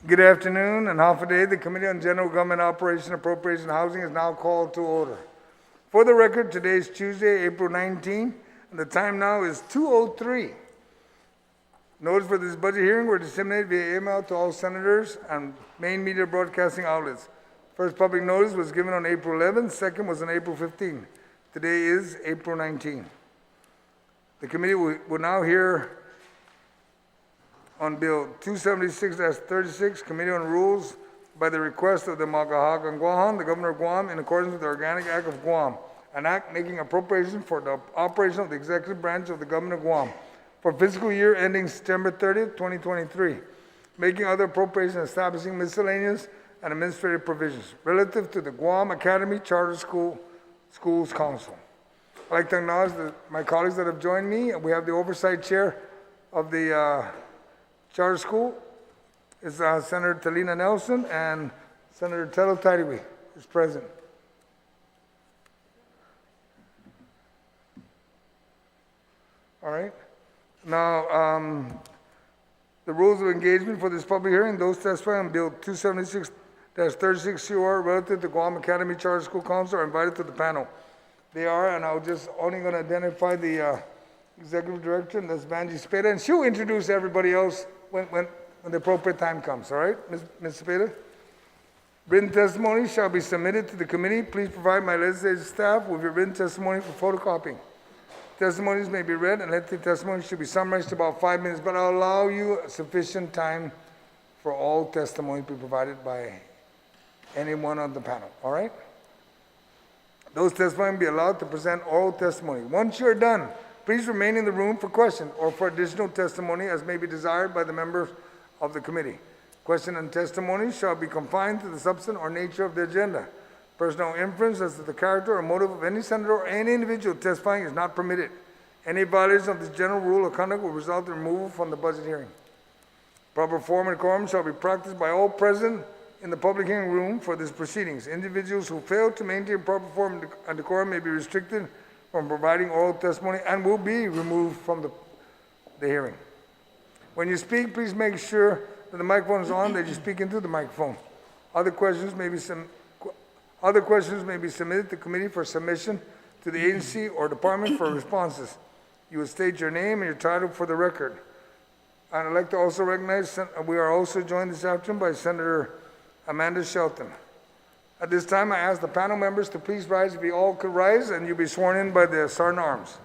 Good afternoon and half a day. The Committee on General Government Operation, Appropriation, and Housing is now called to order. For the record, today is Tuesday, April 19, and the time now is 2:03. Notice for this budget hearing were disseminated via email to all senators and main media broadcasting outlets. First public notice was given on April 11, second was on April 15. Today is April 19. The committee will now hear on Bill 276-36, Committee on Rules, by the request of the I Maga'hågan Guåhan, the Governor of Guam, in accordance with the Organic Act of Guam, an act making appropriation for the operation of the executive branch of the Governor of Guam for fiscal year ending September 30th, 2023, making other appropriations, establishing miscellaneous and administrative provisions relative to the Guam Academy Charter Schools Council. I'd like to acknowledge my colleagues that have joined me. We have the Oversight Chair of the Charter School is Senator Talina Nelson, and Senator Telo Taidiwi is present. All right. Now, the rules of engagement for this public hearing, those testifying on Bill 276-36 COR relative to Guam Academy Charter School Council are invited to the panel. They are, and I'm just only going to identify the Executive Director, and that's Vanji Cepeda, and she'll introduce everybody else when the appropriate time comes, all right, Ms. Cepeda? Written testimony shall be submitted to the committee. Please provide my legislative staff with your written testimony for photocopying. Testimonies may be read, and lengthy testimony should be summarized to about 5 minutes, but I'll allow you sufficient time for all testimony to be provided by anyone on the panel, all right? Those testifying will be allowed to present oral testimony. Once you're done, please remain in the room for questions or for additional testimony as may be desired by the members of the committee. Question and testimony shall be confined to the substance or nature of the agenda. Personal inference as to the character or motive of any senator or any individual testifying is not permitted. Any violation of this general rule of conduct will result in removal from the budget hearing. Proper form and quorum shall be practiced by all present in the public hearing room for these proceedings. Individuals who fail to maintain proper form and decorum may be restricted from providing oral testimony and will be removed from the hearing. When you speak, please make sure that the microphone is on, that you speak into the microphone. Other questions may be submitted to committee for submission to the agency or department for responses. You will state your name and your title for the record. And I'd like to also recognize, we are also joined this afternoon by Senator Amanda Shelton. At this time, I ask the panel members to please rise. If you all could rise, and you'll be sworn in by the Sergeant at Arms.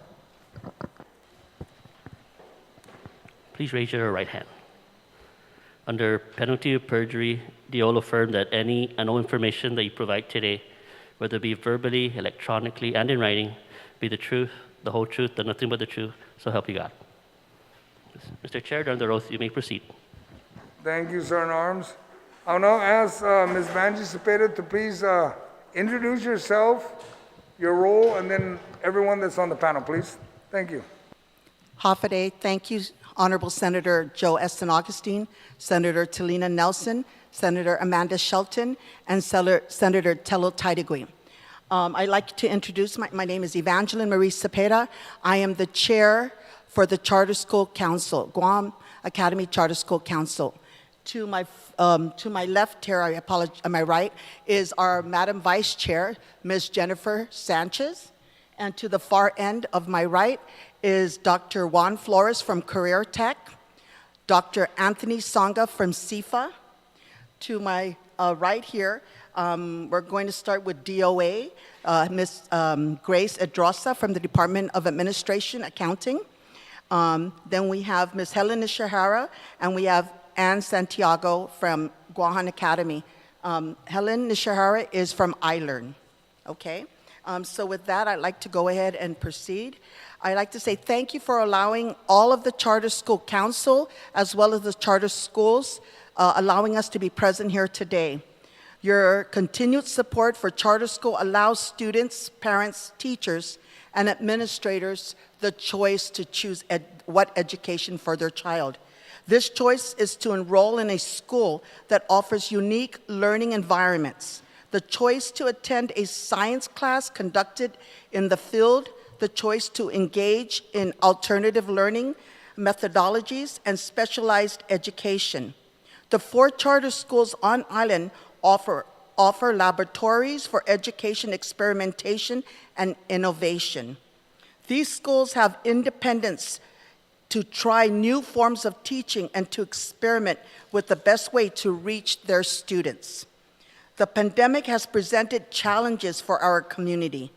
Please raise your right hand. Under penalty of perjury, do you all affirm that any and all information that you provide today, whether it be verbally, electronically, and in writing, be the truth, the whole truth, and nothing but the truth, so help you God? Mr. Chair, during the oath, you may proceed. Thank you, Sergeant at Arms. I'll now ask Ms. Vanji Cepeda to please introduce yourself, your role, and then everyone that's on the panel, please. Thank you. Hafaday, thank you, Honorable Senator Joe Agustin, Senator Talina Nelson, Senator Amanda Shelton, and Senator Telo Taidiwi. I'd like to introduce, my name is Evangeline Marie Cepeda. I am the chair for the Charter School Council, Guam Academy Charter School Council. To my left here, I apologize, on my right, is our Madam Vice Chair, Ms. Jennifer Sanchez. And to the far end of my right is Dr. Juan Flores from Career Tech, Dr. Anthony Songa from CIFA. To my right here, we're going to start with DOA, Ms. Grace Edrosa from the Department of Administration, Accounting. Then we have Ms. Helen Nishihara, and we have Ann Santiago from Guåhan Academy. Helen Nishihara is from iLearn, okay? So with that, I'd like to go ahead and proceed. I'd like to say thank you for allowing all of the Charter School Council, as well as the charter schools, allowing us to be present here today. Your continued support for charter school allows students, parents, teachers, and administrators the choice to choose what education for their child. This choice is to enroll in a school that offers unique learning environments, the choice to attend a science class conducted in the field, the choice to engage in alternative learning methodologies and specialized education, The 4 charter schools on island offer laboratories for education, experimentation, and innovation. These schools have independence to try new forms of teaching and to experiment with the best way to reach their students. The pandemic has presented challenges for our community.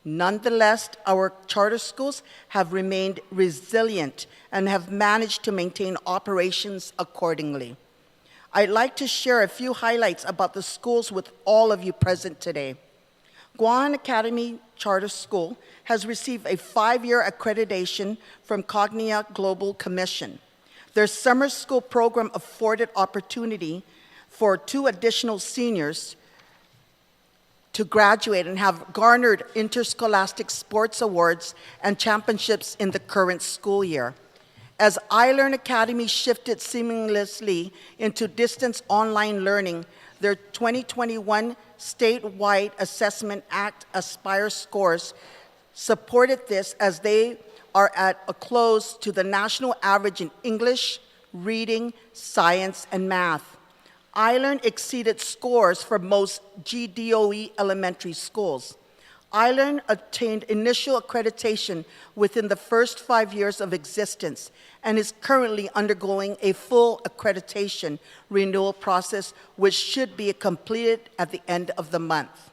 Nonetheless, our charter schools have remained resilient and have managed to maintain operations accordingly. I'd like to share a few highlights about the schools with all of you present today. Guåhan Academy Charter School has received a 5-year accreditation from Cognia Global Commission. Their summer school program afforded opportunity for 2 additional seniors to graduate and have garnered interscholastic sports awards and championships in the current school year. As iLearn Academy shifted seamlessly into distance online learning, their 2021 statewide Assessment Act Aspire scores supported this as they are at a close to the national average in English, reading, science, and math. iLearn exceeded scores for most GDOE elementary schools. iLearn attained initial accreditation within the first 5 years of existence and is currently undergoing a full accreditation renewal process, which should be completed at the end of the month.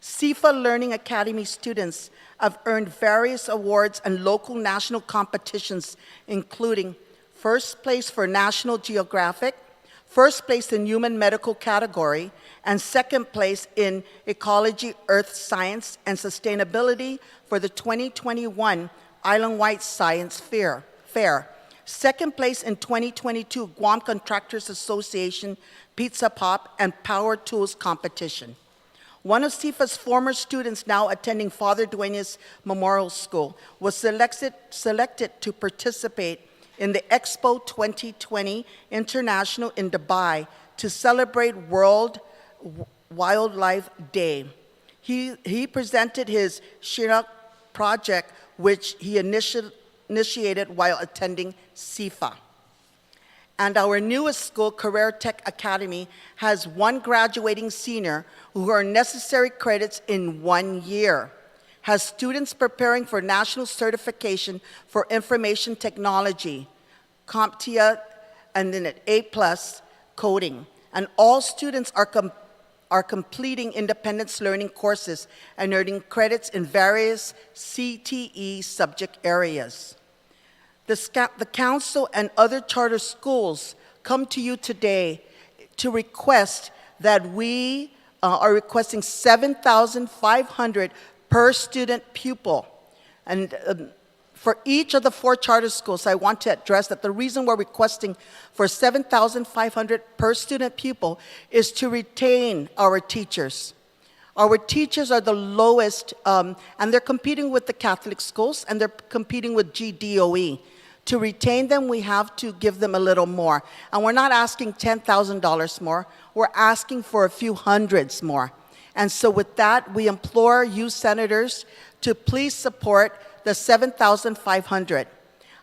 CIFA Learning Academy students have earned various awards and local national competitions, including first place for National Geographic, first place in Human Medical category, and second place in Ecology, Earth Science, and Sustainability for the 2021 Island-wide Science Fair. Second place in 2022 Guam Contractors Association Pizza Pop and Power Tools competition. One of CIFA's former students now attending Father Dueñas Memorial School was selected to participate in the Expo 2020 International in Dubai to celebrate World Wildlife Day. He presented his Chinook project, which he initiated while attending CIFA. And our newest school, Career Tech Academy, has 1 graduating senior who earned necessary credits in 1 year, has students preparing for national certification for information technology, CompTIA, and then at A+ coding. And all students are completing independence learning courses and earning credits in various CTE subject areas. The council and other charter schools come to you today to request that we are requesting $7,500 per student pupil. And for each of the 4 charter schools, I want to address that the reason we're requesting for $7,500 per student pupil is to retain our teachers. Our teachers are the lowest, and they're competing with the Catholic schools, and they're competing with GDOE. To retain them, we have to give them a little more. And we're not asking $10,000 more, we're asking for a few hundreds more. And so with that, we implore you senators to please support the $7,500.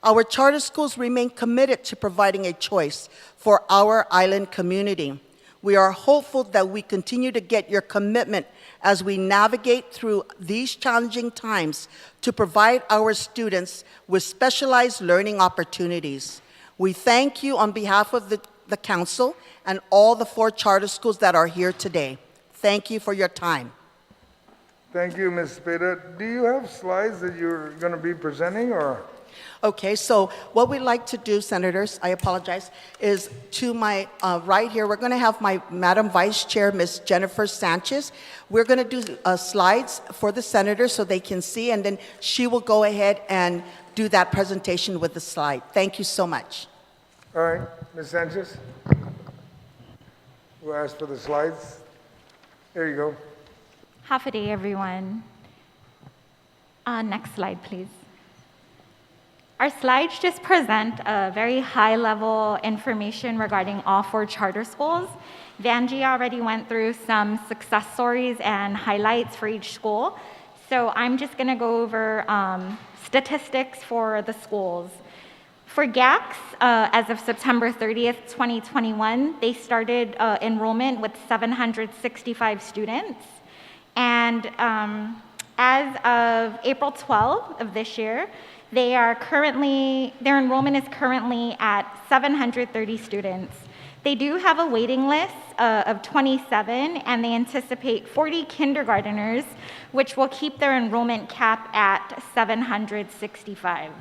Our charter schools remain committed to providing a choice for our island community. We are hopeful that we continue to get your commitment as we navigate through these challenging times to provide our students with specialized learning opportunities. We thank you on behalf of the council and all the 4 charter schools that are here today. Thank you for your time. Thank you, Ms. Speda. Do you have slides that you're going to be presenting, or? Okay, so what we'd like to do, senators, I apologize, is to my right here, we're going to have my Madam Vice Chair, Ms. Jennifer Sanchez. We're going to do slides for the senators so they can see, and then she will go ahead and do that presentation with the slide. Thank you so much. All right, Ms. Sanchez. We'll ask for the slides. There you go. Half a day, everyone. Next slide, please. Our slides just present a very high-level information regarding all 4 charter schools. Vanjie already went through some success stories and highlights for each school. So I'm just going to go over statistics for the schools. For GACSC, as of September 30th, 2021, they started enrollment with 765 students. And as of April 12th of this year, their enrollment is currently at 730 students. They do have a waiting list of 27, and they anticipate 40 kindergarteners, which will keep their enrollment cap at 765.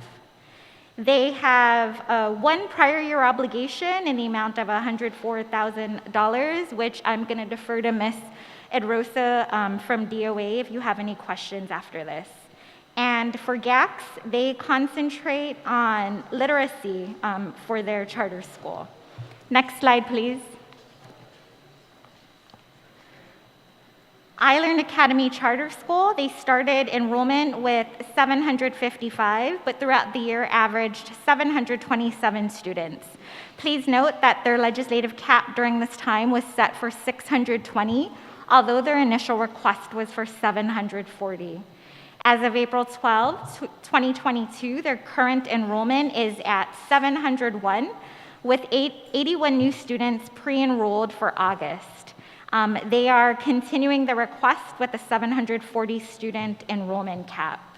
They have one prior year obligation in the amount of $104,000, which I'm going to defer to Ms. Edrosa from DOA if you have any questions after this. And for GACSC, they concentrate on literacy for their charter school. Next slide, please. I Learn Academy Charter School, they started enrollment with 755, but throughout the year averaged 727 students. Please note that their legislative cap during this time was set for 620, although their initial request was for 740. As of April 12, 2022, their current enrollment is at 701, with 81 new students pre-enrolled for August. They are continuing the request with a 740 student enrollment cap.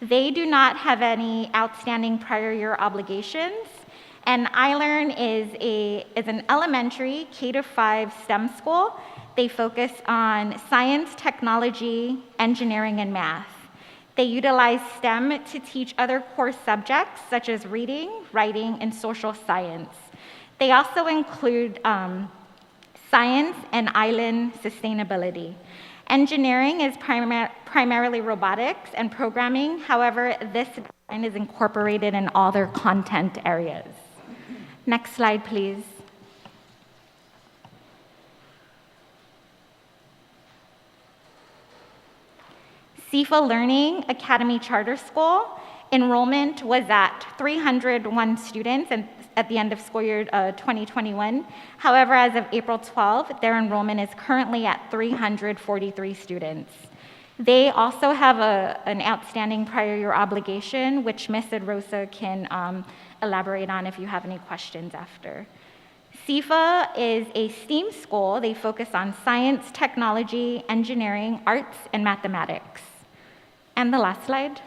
They do not have any outstanding prior year obligations, and iLearn is an elementary K-5 STEM school. They focus on science, technology, engineering, and math. They utilize STEM to teach other core subjects such as reading, writing, and social science. They also include science and island sustainability. Engineering is primarily robotics and programming. However, this design is incorporated in all their content areas. Next slide, please. CIFA Learning Academy Charter School, enrollment was at 301 students at the end of school year 2021. However, as of April 12th, their enrollment is currently at 343 students. They also have an outstanding prior year obligation, which Ms. Edrosa can elaborate on if you have any questions after. CIFA is a STEAM school. They focus on science, technology, engineering, arts, and mathematics. And the last slide.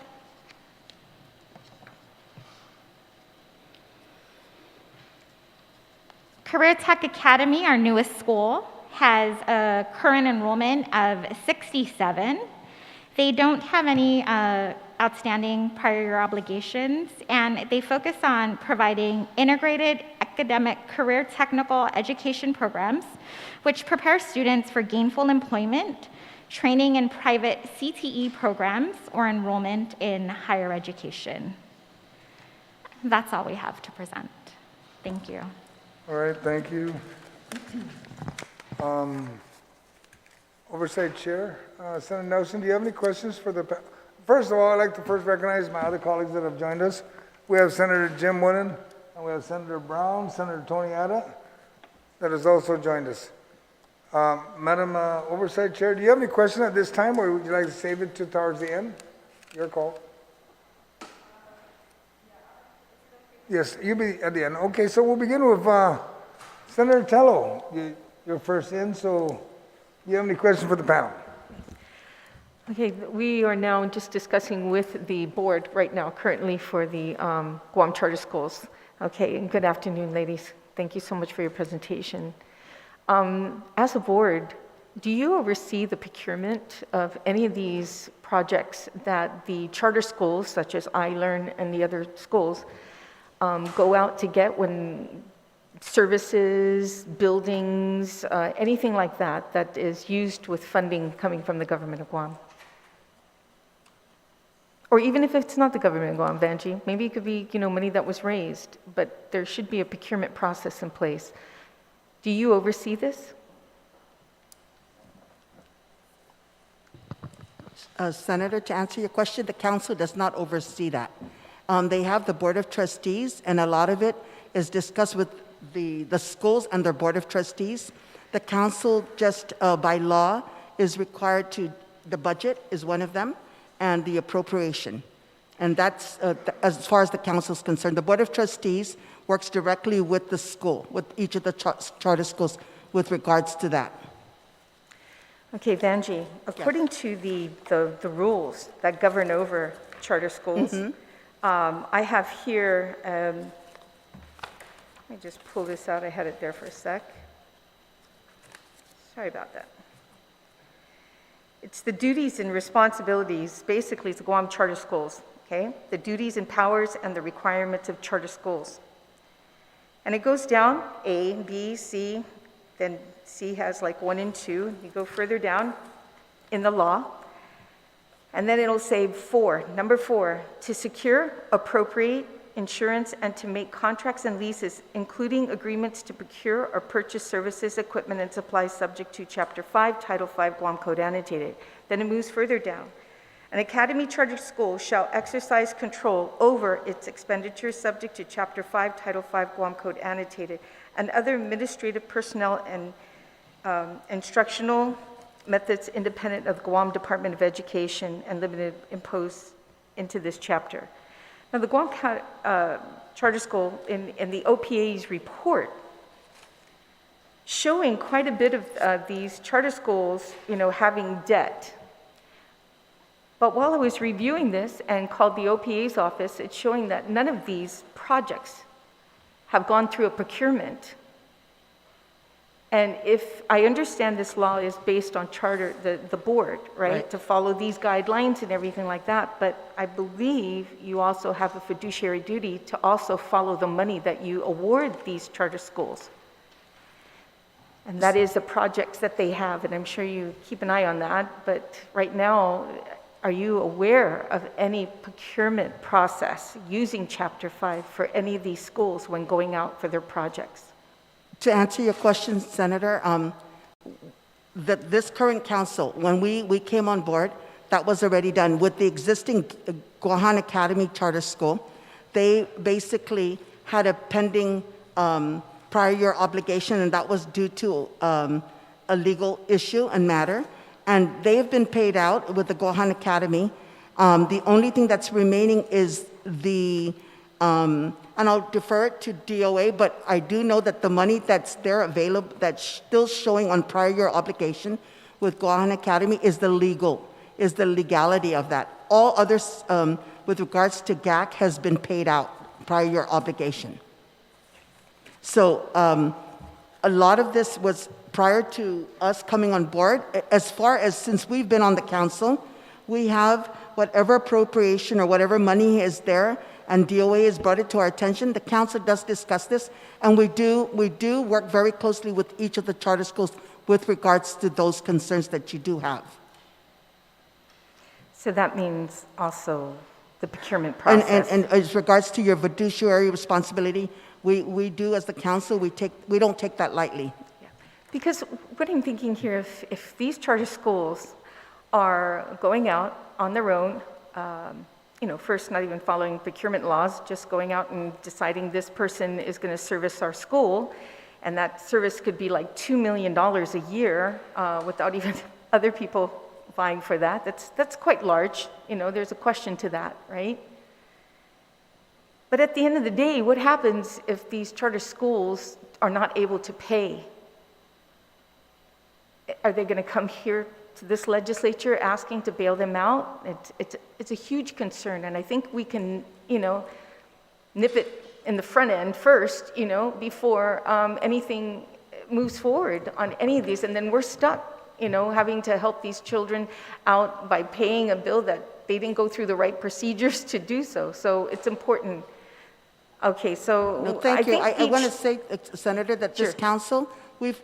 Career Tech Academy, our newest school, has a current enrollment of 67. They don't have any outstanding prior year obligations, and they focus on providing integrated academic career technical education programs, which prepare students for gainful employment, training in private CTE programs, or enrollment in higher education. That's all we have to present. Thank you. All right, thank you. Oversight Chair, Senator Nelson, do you have any questions for the First of all, I'd like to first recognize my other colleagues that have joined us. We have Senator Jim Wooden, and we have Senator Brown, Senator Tony Atta, that has also joined us. Madam Oversight Chair, do you have any questions at this time, or would you like to save it to towards the end? Your call. Yes, you'll be at the end. Okay, so we'll begin with Senator Tello. You're first in, so do you have any questions for the panel? Okay, we are now just discussing with the board right now, currently for the Guam Charter Schools. Okay, and good afternoon, ladies. Thank you so much for your presentation. As a board, do you oversee the procurement of any of these projects that the charter schools, such as iLearn and the other schools, go out to get when services, buildings, anything like that, that is used with funding coming from the government of Guam? Or even if it's not the government of Guam, Vanji, maybe it could be, money that was raised, but there should be a procurement process in place. Do you oversee this? Senator, to answer your question, the council does not oversee that. They have the Board of Trustees, and a lot of it is discussed with the schools and their Board of Trustees. The council just by law is required to, the budget is one of them, and the appropriation. And that's, as far as the council is concerned. The Board of Trustees works directly with the school, with each of the charter schools with regards to that. Okay, Vanjie, according to the rules that govern over charter schools, I have here, let me just pull this out. I had it there for a sec. Sorry about that. It's the duties and responsibilities, basically, it's the Guam Charter Schools, okay? The duties and powers and the requirements of charter schools. And it goes down, A, B, C, then C has like 1 and 2. You go further down in the law, and then it'll say 4, number 4, to secure, appropriate, insurance, and to make contracts and leases, including agreements to procure or purchase services, equipment, and supplies subject to Chapter 5, Title 5, Guam Code Annotated. Then it moves further down. An academy charter school shall exercise control over its expenditures subject to Chapter 5, Title 5, Guam Code Annotated, and other administrative personnel and instructional methods independent of the Guam Department of Education and limited imposed into this chapter. Now, the Guam Charter School in the OPA's report showing quite a bit of these charter schools, having debt. But while I was reviewing this and called the OPA's office, it's showing that none of these projects have gone through a procurement. And if I understand this law is based on charter, the board, right, to follow these guidelines and everything like that, but I believe you also have a fiduciary duty to also follow the money that you award these charter schools. And that is the projects that they have, and I'm sure you keep an eye on that, but right now, are you aware of any procurement process using Chapter 5 for any of these schools when going out for their projects? To answer your question, Senator, this current council, when we came on board, that was already done. With the existing Guåhan Academy Charter School, they basically had a pending prior year obligation, and that was due to a legal issue and matter. And they've been paid out with the Guåhan Academy. The only thing that's remaining is the and I'll defer it to DOA, but I do know that the money that's there available, that's still showing on prior year obligation with Guåhan Academy is the legality of that. All others, with regards to GAC, has been paid out, prior year obligation. So a lot of this was prior to us coming on board. As far as since we've been on the council, we have whatever appropriation or whatever money is there, and DOA has brought it to our attention. The council does discuss this, and we do work very closely with each of the charter schools with regards to those concerns that you do have. So that means also the procurement process. And as regards to your fiduciary responsibility, we do as the council, we don't take that lightly. Yeah. Because what I'm thinking here, if these charter schools are going out on their own, first not even following procurement laws, just going out and deciding this person is going to service our school, and that service could be like $2 million a year without even other people vying for that. That's quite large. There's a question to that, right? But at the end of the day, what happens if these charter schools are not able to pay? Are they going to come here to this legislature asking to bail them out? It's a huge concern, and I think we can, nip it in the front end first, before anything moves forward on any of these, and then we're stuck, having to help these children out by paying a bill that they didn't go through the right procedures to do so. So it's important. Okay, so no, thank you. I want to say, Senator, that this council, we've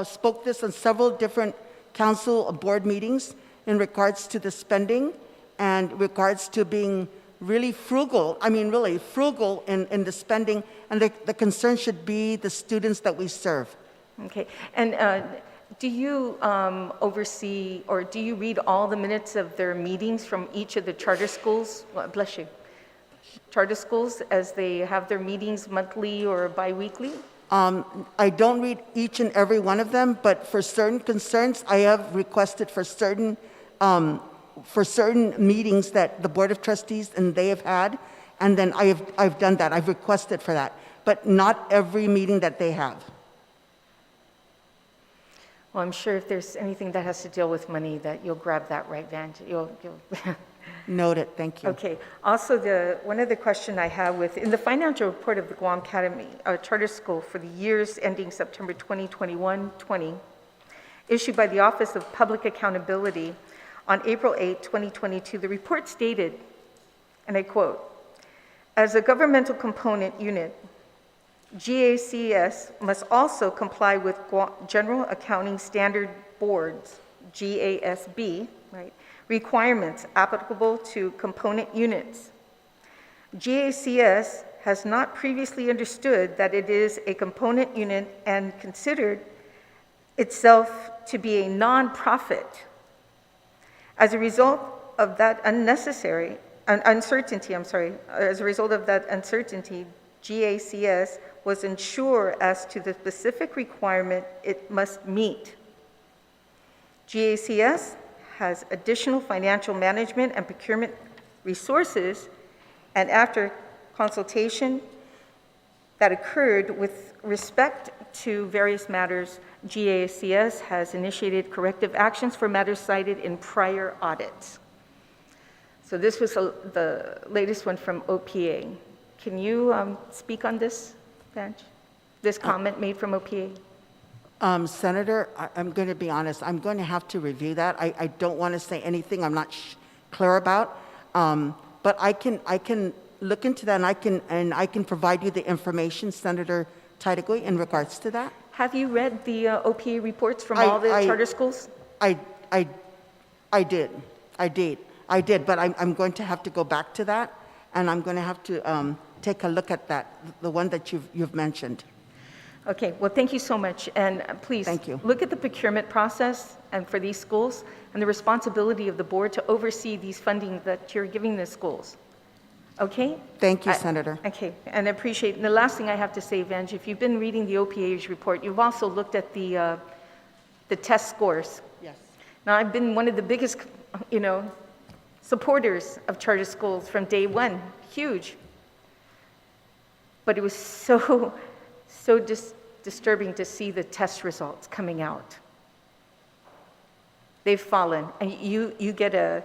spoke this on several different council board meetings in regards to the spending and regards to being really frugal, in the spending, and the concern should be the students that we serve. Okay, and do you oversee, or do you read all the minutes of their meetings from each of the charter schools? Well, bless you. Charter schools as they have their meetings monthly or bi-weekly? I don't read each and every one of them, but for certain concerns, I have requested for certain for certain meetings that the Board of Trustees and they have had, and then I've done that. I've requested for that, but not every meeting that they have. Well, I'm sure if there's anything that has to deal with money, that you'll grab that right, Vange. You'll Noted, thank you. Okay. Also, one other question I have in the financial report of the Guam Academy Charter School for the years ending September 2021-20, issued by the Office of Public Accountability on April 8, 2022, the report stated, and I quote, "As a governmental component unit, GACS must also comply with General Accounting Standard Board's, GASB, right, requirements applicable to component units. GACS has not previously understood that it is a component unit and considered itself to be a nonprofit. As a result of that uncertainty, GACS was unsure as to the specific requirement it must meet. GACS has additional financial management and procurement resources, and after consultation that occurred with respect to various matters, GACS has initiated corrective actions for matters cited in prior audits." So this was the latest one from OPA. Can you speak on this, Vange? This comment made from OPA? Senator, I'm going to be honest. I'm going to have to review that. I don't want to say anything I'm not clear about. But I can look into that, and I can provide you the information, Senator Taidagui, in regards to that. Have you read the OPA reports from all the charter schools? I did, but I'm going to have to go back to that, and I'm going to have to take a look at that, the one that you've mentioned. Okay, well, thank you so much, and please Thank you. look at the procurement process and for these schools and the responsibility of the board to oversee these funding that you're giving the schools. Okay? Thank you, Senator. Okay, and I appreciate, and the last thing I have to say, Vange, if you've been reading the OPA's report, you've also looked at the test scores. Yes. Now, I've been one of the biggest, supporters of charter schools from day one, huge. But it was so disturbing to see the test results coming out. They've fallen, and you get a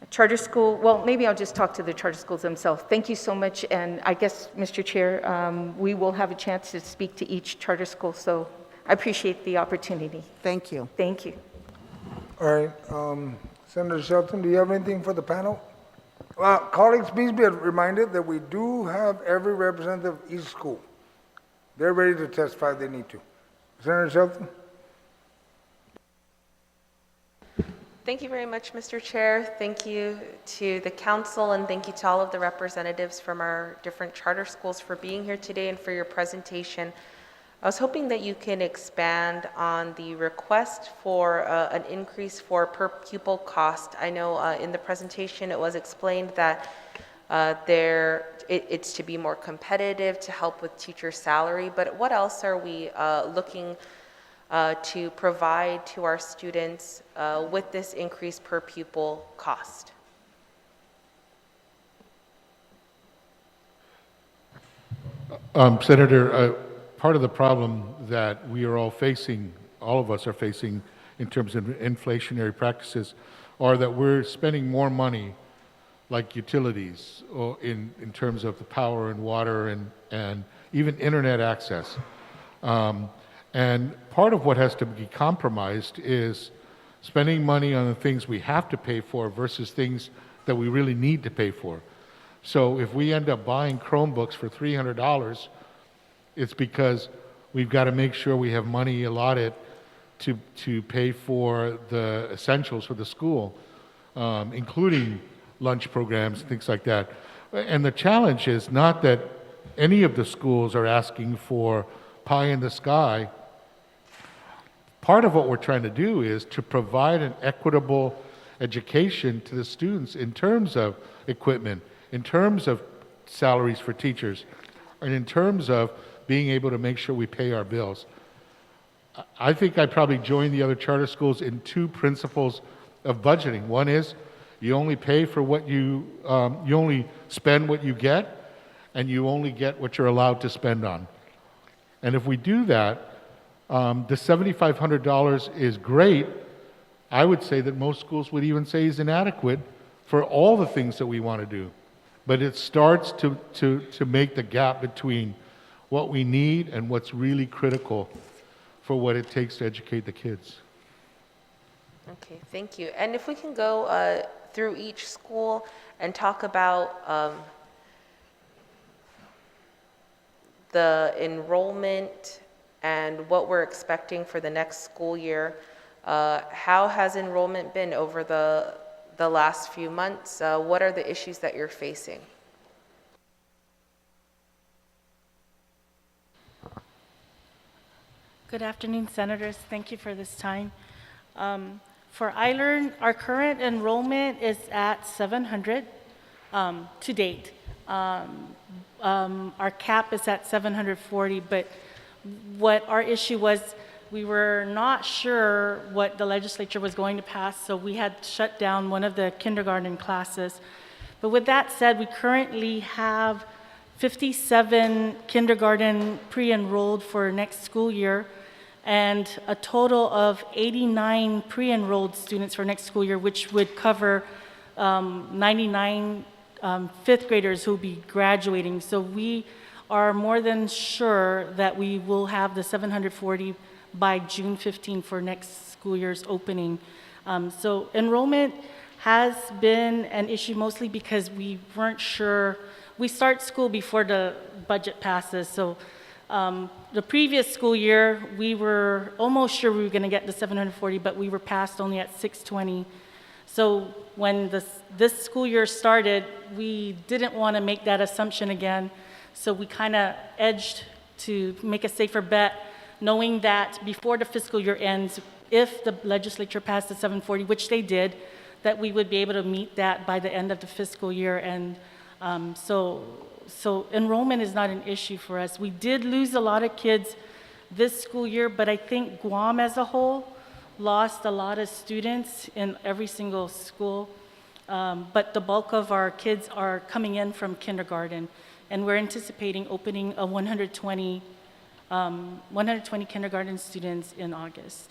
charter school. Well, maybe I'll just talk to the charter schools themselves. Thank you so much, and I guess, Mr. Chair, we will have a chance to speak to each charter school, so I appreciate the opportunity. Thank you. Thank you. All right, Senator Shelton, do you have anything for the panel? Colleagues, please be reminded that we do have every representative of each school. They're ready to testify if they need to. Senator Shelton? Thank you very much, Mr. Chair. Thank you to the council, and thank you to all of the representatives from our different charter schools for being here today and for your presentation. I was hoping that you can expand on the request for an increase for per pupil cost. I know in the presentation it was explained that it's to be more competitive to help with teacher salary, but what else are we looking to provide to our students with this increased per pupil cost? Senator, part of the problem that we are all facing, all of us are facing in terms of inflationary practices, are that we're spending more money like utilities or in terms of the power and water and even internet access. And part of what has to be compromised is spending money on the things we have to pay for versus things that we really need to pay for. So if we end up buying Chromebooks for $300, it's because we've got to make sure we have money allotted to pay for the essentials for the school, including lunch programs, things like that. And the challenge is not that any of the schools are asking for pie in the sky. Part of what we're trying to do is to provide an equitable education to the students in terms of equipment, in terms of salaries for teachers, and in terms of being able to make sure we pay our bills. I think I probably joined the other charter schools in two principles of budgeting. One is You only pay for what you only spend what you get, and you only get what you're allowed to spend on. And if we do that, the $7,500 is great. I would say that most schools would even say is inadequate for all the things that we want to do. But it starts to make the gap between what we need and what's really critical for what it takes to educate the kids. Okay, thank you. And if we can go through each school and talk about the enrollment and what we're expecting for the next school year. How has enrollment been over the last few months? What are the issues that you're facing? Good afternoon, Senators. Thank you for this time. For iLearn, our current enrollment is at 700 to date. Our cap is at 740, but what our issue was, we were not sure what the legislature was going to pass, so we had shut down one of the kindergarten classes. But with that said, we currently have 57 kindergarten pre-enrolled for next school year, and a total of 89 pre-enrolled students for next school year, which would cover 99 fifth graders who will be graduating. So we are more than sure that we will have the 740 by June 15 for next school year's opening. So enrollment has been an issue mostly because we weren't sure. We start school before the budget passes. So the previous school year, we were almost sure we were going to get the 740, but we were passed only at 620. So when this school year started, we didn't want to make that assumption again. So we kind of edged to make a safer bet, knowing that before the fiscal year ends, if the legislature passed the 740, which they did, that we would be able to meet that by the end of the fiscal year. And so enrollment is not an issue for us. We did lose a lot of kids this school year, but I think Guam as a whole lost a lot of students in every single school. But the bulk of our kids are coming in from kindergarten, and we're anticipating opening a 120 kindergarten students in August.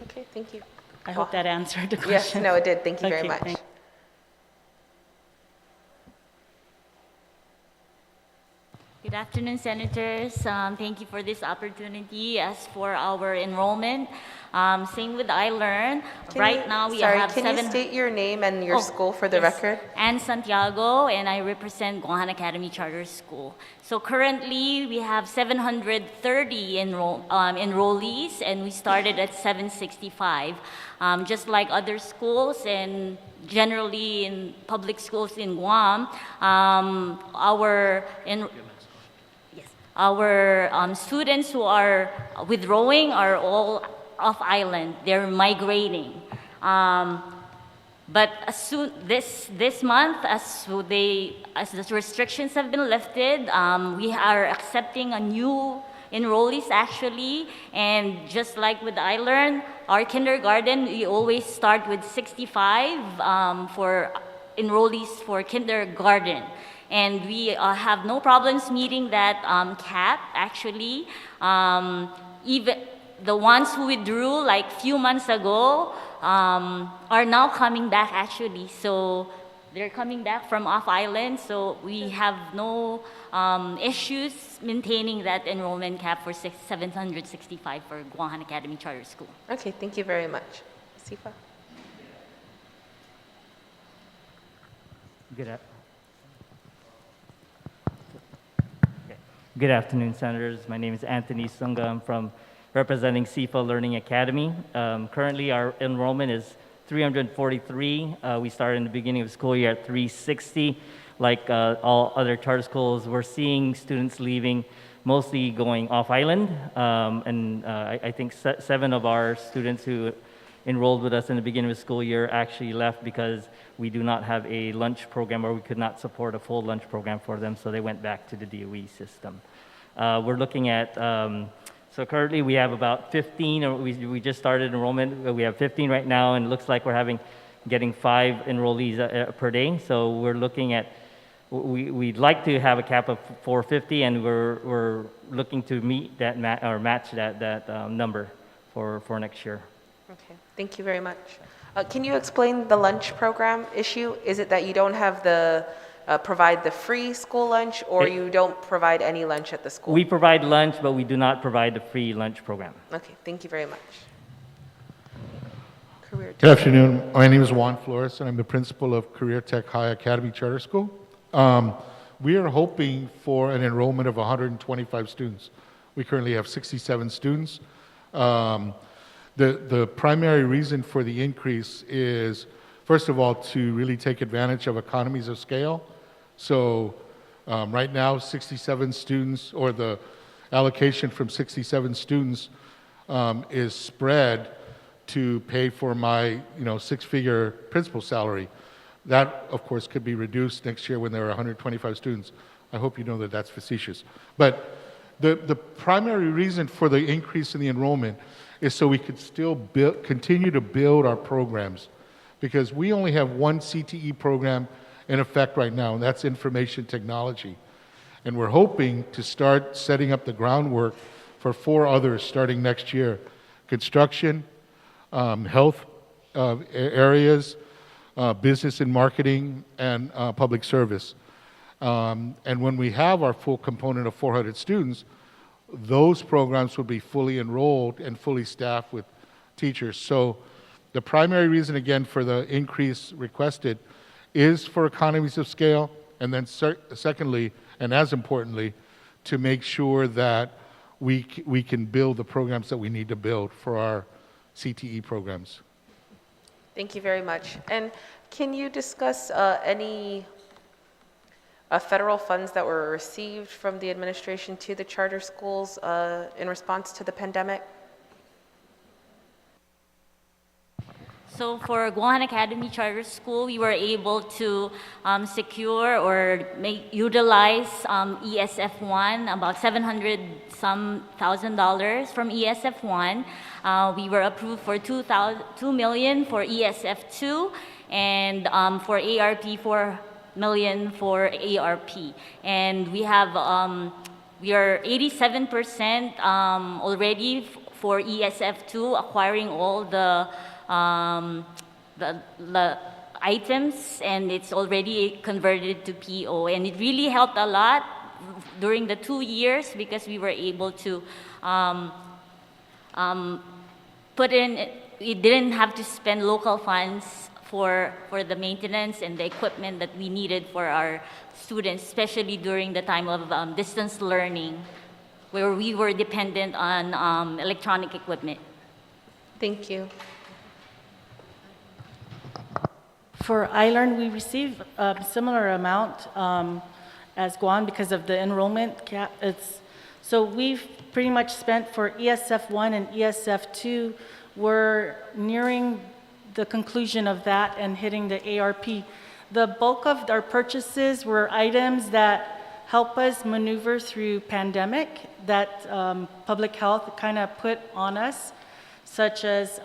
Okay, thank you. I hope that answered the Yes, question. no, it did. Thank you very Okay, much. thanks. Good afternoon, Senators. Thank you for this opportunity. As for our enrollment, same with iLearn. Right now we have can you state your name and your school for the yes. record? Ann Santiago, and I represent Guåhan Academy Charter School. So currently we have 730 enrollees, and we started at 765. Just like other schools and generally in public schools in Guam, our students who are withdrawing are all off island. They're migrating. But as soon this month, as the restrictions have been lifted, we are accepting a new enrollees actually. And just like with iLearn, our kindergarten, we always start with 65 for enrollees for kindergarten. And we have no problems meeting that cap, actually. Even the ones who withdrew like few months ago are now coming back, actually. So they're coming back from off-island, so we have no issues maintaining that enrollment cap for 765 for Guåhan Academy Charter School. Okay, thank you very much. Sifa? Good afternoon, Senators. My name is Anthony Sunga. I'm from representing CIFA Learning Academy. Currently, our enrollment is 343. We started in the beginning of the school year at 360. Like all other charter schools, we're seeing students leaving, mostly going off-island. I think 7 of our students who enrolled with us in the beginning of the school year actually left because we do not have a lunch program, or we could not support a full lunch program for them, so they went back to the DOE system. We're looking at, so currently we have about 15, or we just started enrollment. We have 15 right now, and it looks like we're having getting 5 enrollees per day. So we're looking at, we'd like to have a cap of 450, and we're looking to meet that or match that number for next year. Okay, thank you very much. Can you explain the lunch program issue? Is it that you don't have provide the free school lunch, or you don't provide any lunch at the school? We provide lunch, but we do not provide the free lunch program. Okay, thank you very much. Career Good afternoon. My name is Juan Flores, and I'm the principal of Career Tech High Academy Charter School. We are hoping for an enrollment of 125 students. We currently have 67 students. The primary reason for the increase is, first of all, to really take advantage of economies of scale. So right now, 67 students, or the allocation from 67 students is spread to pay for my, 6-figure principal salary. That, of course, could be reduced next year when there are 125 students. I hope you know that that's facetious. But the primary reason for the increase in the enrollment is so we could still continue to build our programs, because we only have one CTE program in effect right now, and that's information technology. And we're hoping to start setting up the groundwork for 4 others starting next year: construction, health areas, business and marketing, and public service. And when we have our full component of 400 students, those programs will be fully enrolled and fully staffed with teachers. So the primary reason, again, for the increase requested is for economies of scale, and then secondly, and as importantly, to make sure that we can build the programs that we need to build for our CTE programs. Thank you very much. And can you discuss any federal funds that were received from the administration to the charter schools in response to the pandemic? So for Guåhan Academy Charter School, we were able to secure or utilize ESF1, about $700,000 from ESF1. We were approved for $2 million for ESF2, and for ARP, $4 million for ARP. And we have, we are 87% already for ESF2, acquiring all the items, and it's already converted to PO. And it really helped a lot during the 2 years, because we were able to put in, we didn't have to spend local funds for the maintenance and the equipment that we needed for our students, especially during the time of distance learning, where we were dependent on electronic equipment. Thank you. For iLearn, we received a similar amount as Guam because of the enrollment cap. So we've pretty much spent for ESF1 and ESF2. We're nearing the conclusion of that and hitting the ARP. The bulk of our purchases were items that help us maneuver through pandemic that public health kind of put on us, such as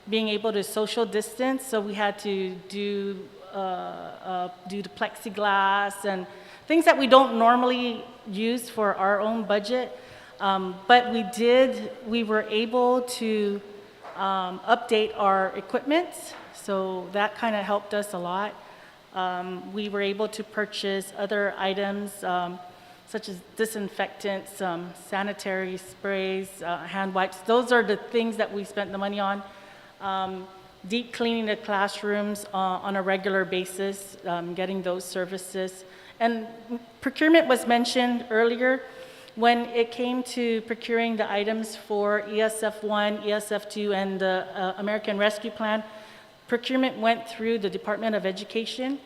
being able to social distance. So we had to do the plexiglass and things that we don't normally use for our own budget. But we were able to update our equipment, so that kind of helped us a lot. We were able to purchase other items such as disinfectants, sanitary sprays, hand wipes. Those are the things that we spent the money on. Deep cleaning the classrooms on a regular basis, getting those services. And procurement was mentioned earlier. When it came to procuring the items for ESF1, ESF2, and the American Rescue Plan, procurement went through the Department of Education.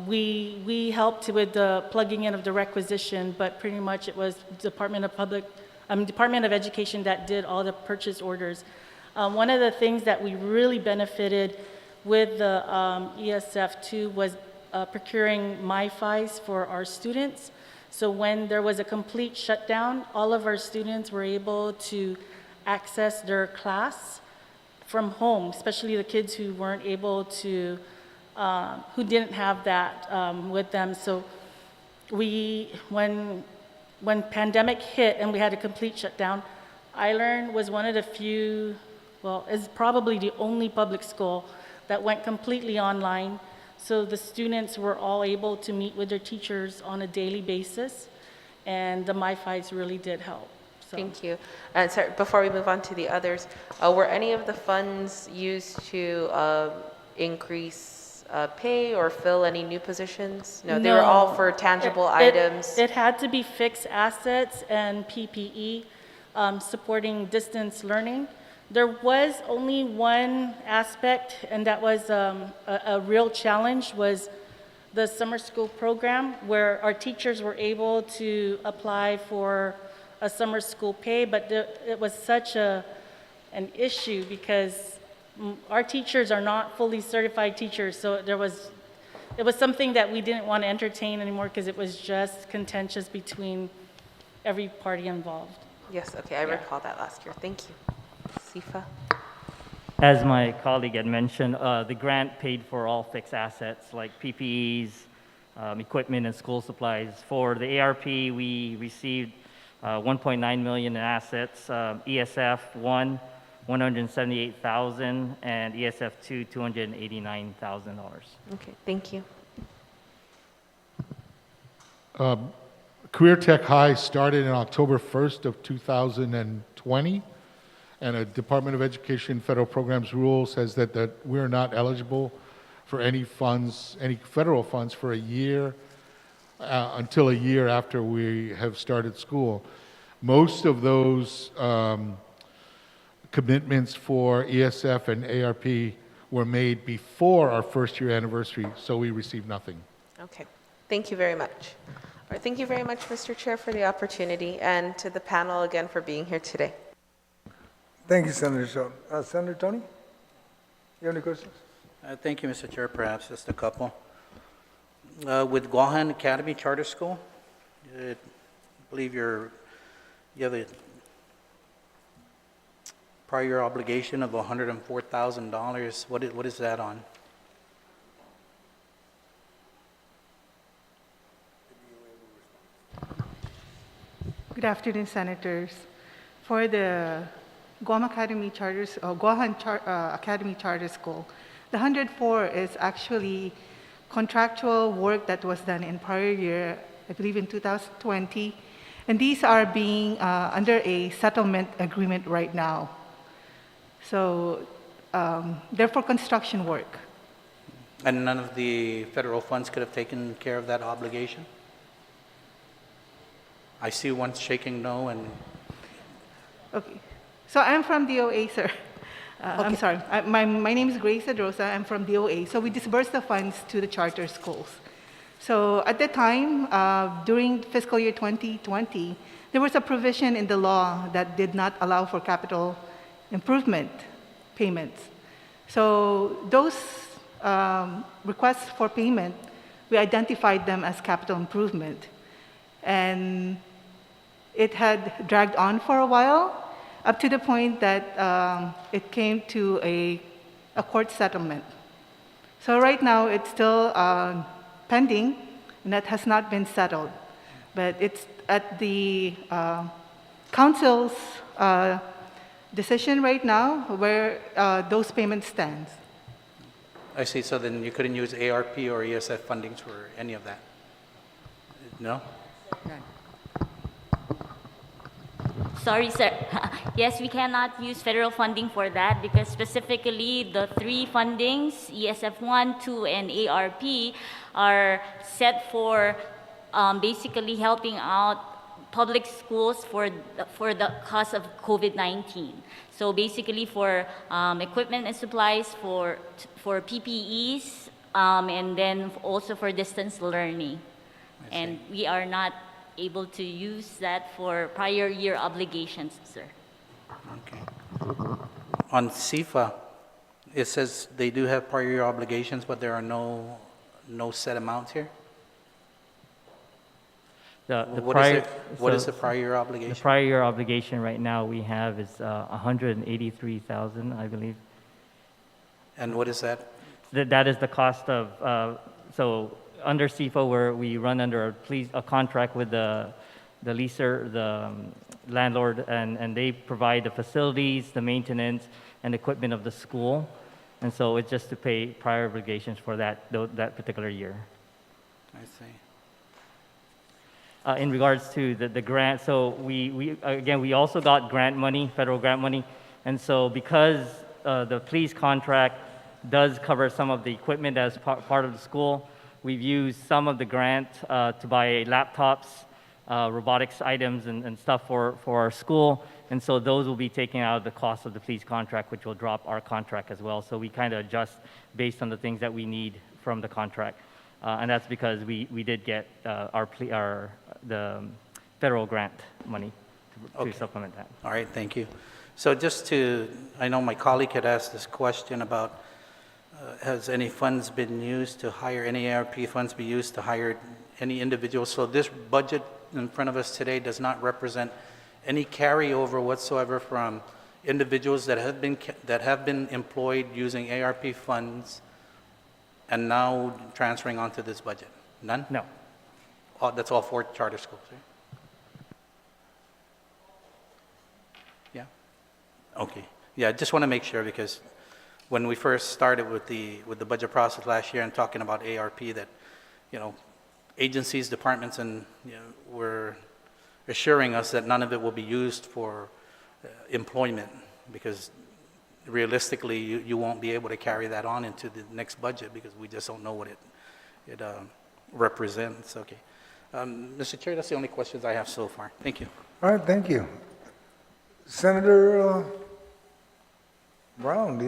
We helped with the plugging in of the requisition, but pretty much it was Department of Education that did all the purchase orders. One of the things that we really benefited with the ESF2 was procuring MiFis for our students. So when there was a complete shutdown, all of our students were able to access their class from home, especially the kids who weren't able to, who didn't have that with them. So when pandemic hit and we had a complete shutdown, iLearn was one of the few, well, is probably the only public school that went completely online. So the students were all able to meet with their teachers on a daily basis, and the MiFis really did help. So. Thank you. And sorry, before we move on to the others, were any of the funds used to increase pay or fill any new positions? No, they were all for tangible items. It had to be fixed assets and PPE supporting distance learning. There was only one aspect, and that was a real challenge, was the summer school program, where our teachers were able to apply for a summer school pay, but it was such an issue because our teachers are not fully certified teachers, so it was something that we didn't want to entertain anymore because it was just contentious between every party involved. Yes, okay, I recall that last year. Thank you. Sifa? As my colleague had mentioned, the grant paid for all fixed assets like PPEs, equipment, and school supplies. For the ARP, we received 1.9 million in assets, ESF 1, 178,000, and ESF 2, $289,000. Okay, thank you. Career Tech High started in October 1st of 2020, and a Department of Education federal programs rule says that we're not eligible for any funds, any federal funds for a year until a year after we have started school. Most of those commitments for ESF and ARP were made before our first year anniversary, so we received nothing. Okay, thank you very much. All right, thank you very much, Mr. Chair, for the opportunity, and to the panel again for being here today. Thank you, Senator Shelton. Senator Tony, you have any questions? Thank you, Mr. Chair. Perhaps just a couple. With Guåhan Academy Charter School, I believe you have a prior obligation of $104,000. What is that on? Good afternoon, Senators. For the Guam Academy Guåhan Academy Charter School, the 104 is actually contractual work that was done in prior year, I believe in 2020, and these are being under a settlement agreement right now. So they're for construction work. And none of the federal funds could have taken care of that obligation? I see one shaking no and... Okay. So I'm from DOA, sir. I'm sorry. My name is Grace Adrosa. I'm from DOA. So we disbursed the funds to the charter schools. So at the time, during fiscal year 2020, there was a provision in the law that did not allow for capital improvement payments. So those requests for payment, we identified them as capital improvement. And it had dragged on for a while, up to the point that it came to a court settlement. So right now, it's still pending, and that has not been settled. But it's at the council's decision right now where those payments stand. I see. So then you couldn't use ARP or ESF fundings for any of that? No? Sorry, sir. Yes, we cannot use federal funding for that because specifically the three fundings, ESF 1, 2, and ARP, are set for basically helping out public schools for the cause of COVID-19. So basically for equipment and supplies, for PPEs, and then also for distance learning. And we are not able to use that for prior year obligations, sir. Okay. On CIFA, it says they do have prior year obligations, but there are no set amounts here? What is the prior year obligation? The prior year obligation right now we have is 183,000, I believe. And what is that? That is the cost of, so under CFO, where we run under a contract with the leaser, the landlord, and they provide the facilities, the maintenance, and equipment of the school. And so it's just to pay prior obligations for that particular year. I see. In regards to the grant, so we also got grant money, federal grant money. And so because the police contract does cover some of the equipment as part of the school, we've used some of the grant to buy laptops, robotics items and stuff for our school. And so those will be taken out of the cost of the police contract, which will drop our contract as well. So we kind of adjust based on the things that we need from the contract. And that's because we did get the federal grant money to supplement that. All right, thank you. So I know my colleague had asked this question about, has any funds been used to hire, any ARP funds be used to hire any individuals? So this budget in front of us today does not represent any carryover whatsoever from individuals that have been employed using ARP funds and now transferring onto this budget? None? No. That's all 4 charter schools, right? Yeah? Okay. Yeah, I just want to make sure, because when we first started with the budget process last year and talking about ARP, that, agencies, departments, and, were assuring us that none of it will be used for employment, because realistically, you won't be able to carry that on into the next budget because we just don't know what it represents. Okay. Mr. Chair, that's the only questions I have so far. Thank you. All right, thank you. Senator Brown,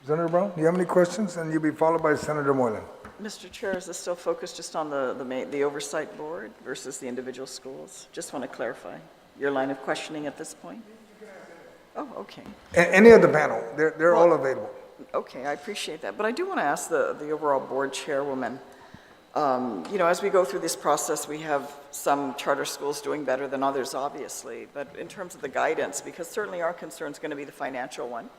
Senator Brown, do you have any questions? And you'll be followed by Senator Moylan. Mr. Chair, is this still focused just on the Oversight Board versus the individual schools? Just want to clarify your line of questioning at this point. Oh, okay. Any of the panel, they're all available. Okay, I appreciate that. But I do want to ask the overall board chairwoman, as we go through this process, we have some charter schools doing better than others, obviously. But in terms of the guidance, because certainly our concern is going to be the financial one,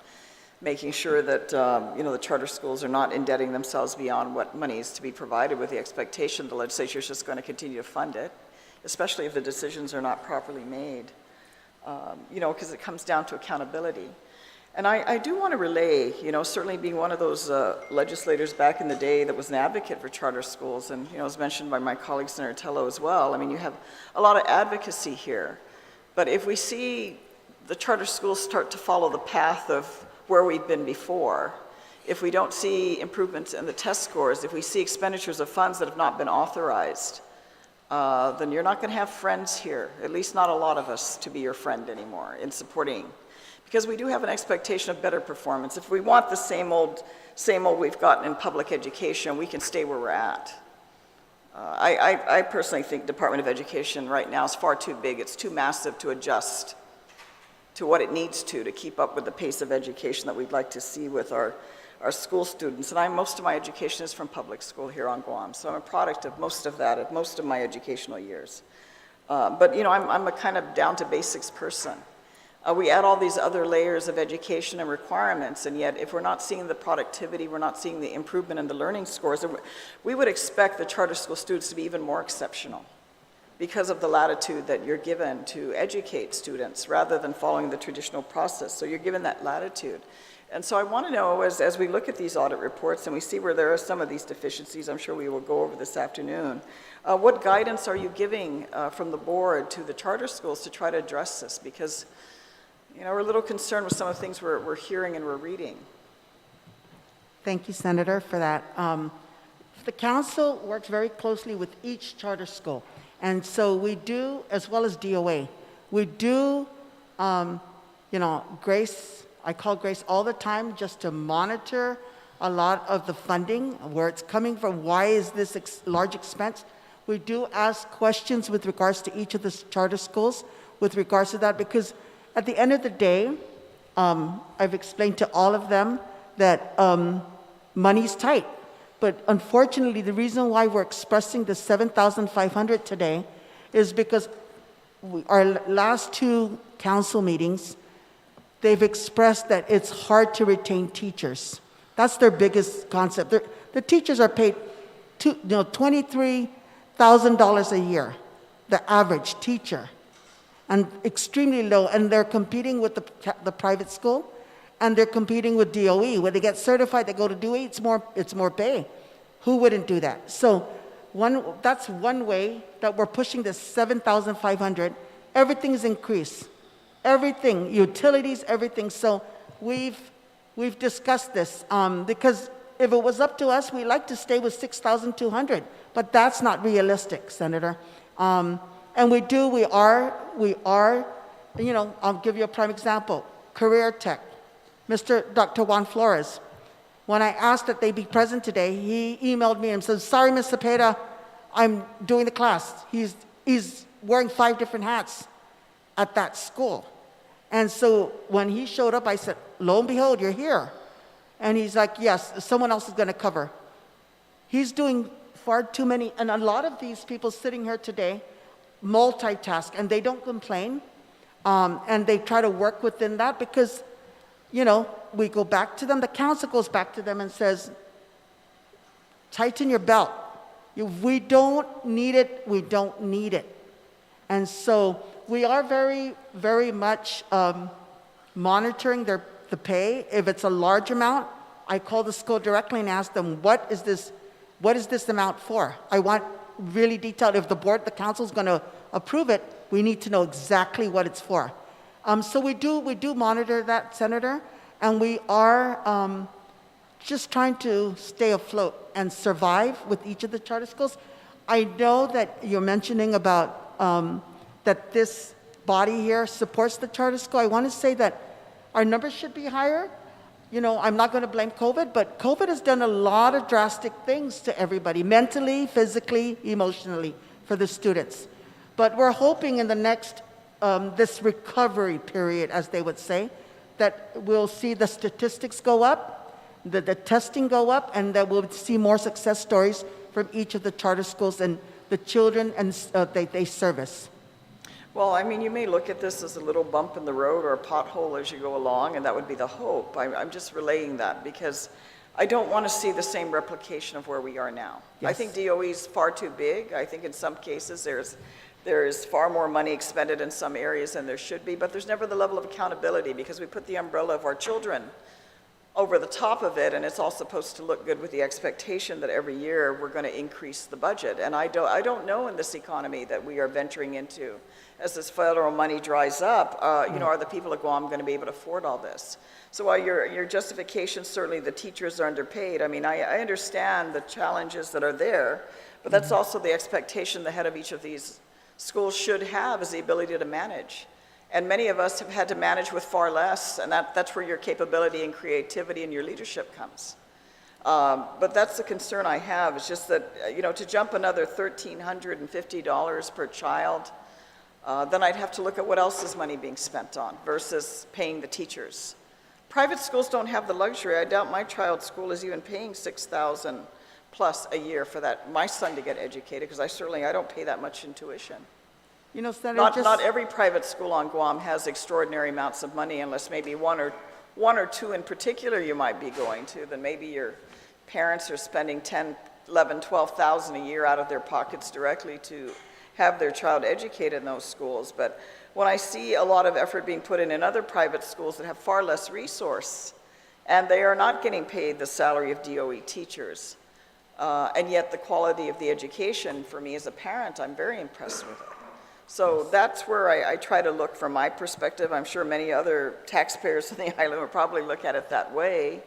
making sure that, the charter schools are not indebting themselves beyond what money is to be provided, with the expectation the legislature is just going to continue to fund it, especially if the decisions are not properly made, because it comes down to accountability. And I do want to relay, certainly being one of those legislators back in the day that was an advocate for charter schools, and, as mentioned by my colleague Senator Tello as well, I mean, you have a lot of advocacy here. But if we see the charter schools start to follow the path of where we've been before, if we don't see improvements in the test scores, if we see expenditures of funds that have not been authorized, then you're not going to have friends here, at least not a lot of us, to be your friend anymore in supporting. Because we do have an expectation of better performance. If we want the same old we've gotten in public education, we can stay where we're at. I personally think Department of Education right now is far too big. It's too massive to adjust to what it needs to keep up with the pace of education that we'd like to see with our school students. And most of my education is from public school here on Guam, so I'm a product of most of that, of most of my educational years. But I'm a kind of down to basics person. We add all these other layers of education and requirements, and yet if we're not seeing the productivity, we're not seeing the improvement in the learning scores, we would expect the charter school students to be even more exceptional because of the latitude that you're given to educate students rather than following the traditional process. So you're given that latitude. And so I want to know, as we look at these audit reports and we see where there are some of these deficiencies, I'm sure we will go over this afternoon, what guidance are you giving from the board to the charter schools to try to address this? Because we're a little concerned with some of the things we're hearing and we're reading. Thank you, Senator, for that. The council works very closely with each charter school. And so we do, as well as DOA, we do, Grace, I call Grace all the time just to monitor a lot of the funding, where it's coming from, why is this large expense? We do ask questions with regards to each of the charter schools with regards to that, because at the end of the day, I've explained to all of them that money's tight. But unfortunately, the reason why we're expressing the $7,500 today is because our last 2 council meetings, they've expressed that it's hard to retain teachers. That's their biggest concept. The teachers are paid $23,000 a year, the average teacher, and extremely low. And they're competing with the private school, and they're competing with DOE. When they get certified, they go to DOE, it's more pay. Who wouldn't do that? So that's one way that we're pushing this 7,500. Everything's increased. Everything, utilities, everything. So we've discussed this because if it was up to us, we like to stay with 6,200, but that's not realistic, Senator. And we are, I'll give you a prime example. Career Tech, Dr. Juan Flores. When I asked that they be present today, he emailed me and said, sorry, Ms. Cepeda, I'm doing the class. He's wearing 5 different hats at that school. And so when he showed up, I said, lo and behold, you're here. And he's like, yes, someone else is going to cover. He's doing far too many, and a lot of these people sitting here today multitask, and they don't complain, and they try to work within that because, we go back to them, the council goes back to them and says, tighten your belt. We don't need it, we don't need it. And so we are very, very much monitoring the pay. If it's a large amount, I call the school directly and ask them, what is this amount for? I want really detailed. If the council is going to approve it, we need to know exactly what it's for. So we do monitor that, Senator, and we are just trying to stay afloat and survive with each of the charter schools. I know that you're mentioning about that this body here supports the charter school. I want to say that our numbers should be higher. I'm not going to blame COVID, but COVID has done a lot of drastic things to everybody, mentally, physically, emotionally, for the students. But we're hoping in the next, this recovery period, as they would say, that we'll see the statistics go up, the testing go up, and that we'll see more success stories from each of the charter schools and the children and they service. Well, I mean, you may look at this as a little bump in the road or a pothole as you go along, and that would be the hope. I'm just relaying that because I don't want to see the same replication of where we are now. Yes. I think DOE is far too big. I think in some cases there is far more money expended in some areas than there should be, but there's never the level of accountability because we put the umbrella of our children over the top of it, and it's all supposed to look good with the expectation that every year we're going to increase the budget. And I don't know in this economy that we are venturing into, as this federal money dries up, are the people of Guam going to be able to afford all this? So while your justification, certainly the teachers are underpaid, I mean, I understand the challenges that are there, but that's also the expectation the head of each of these schools should have, is the ability to manage. And many of us have had to manage with far less, and that's where your capability and creativity and your leadership comes. But that's the concern I have, is just that, to jump another $1,350 per child, then I'd have to look at what else is money being spent on versus paying the teachers. Private schools don't have the luxury. I doubt my child's school is even paying $6,000 plus a year for my son to get educated, because I don't pay that much in tuition. Senator, not every private school on Guam has extraordinary amounts of money, unless maybe one or two in particular you might be going to. Then maybe your parents are spending $10,000, $11,000, $12,000 a year out of their pockets directly to have their child educated in those schools. But when I see a lot of effort being put in other private schools that have far less resource, and they are not getting paid the salary of DOE teachers, and yet the quality of the education, for me as a parent, I'm very impressed with it. So that's where I try to look from my perspective. I'm sure many other taxpayers in the island will probably look at it that way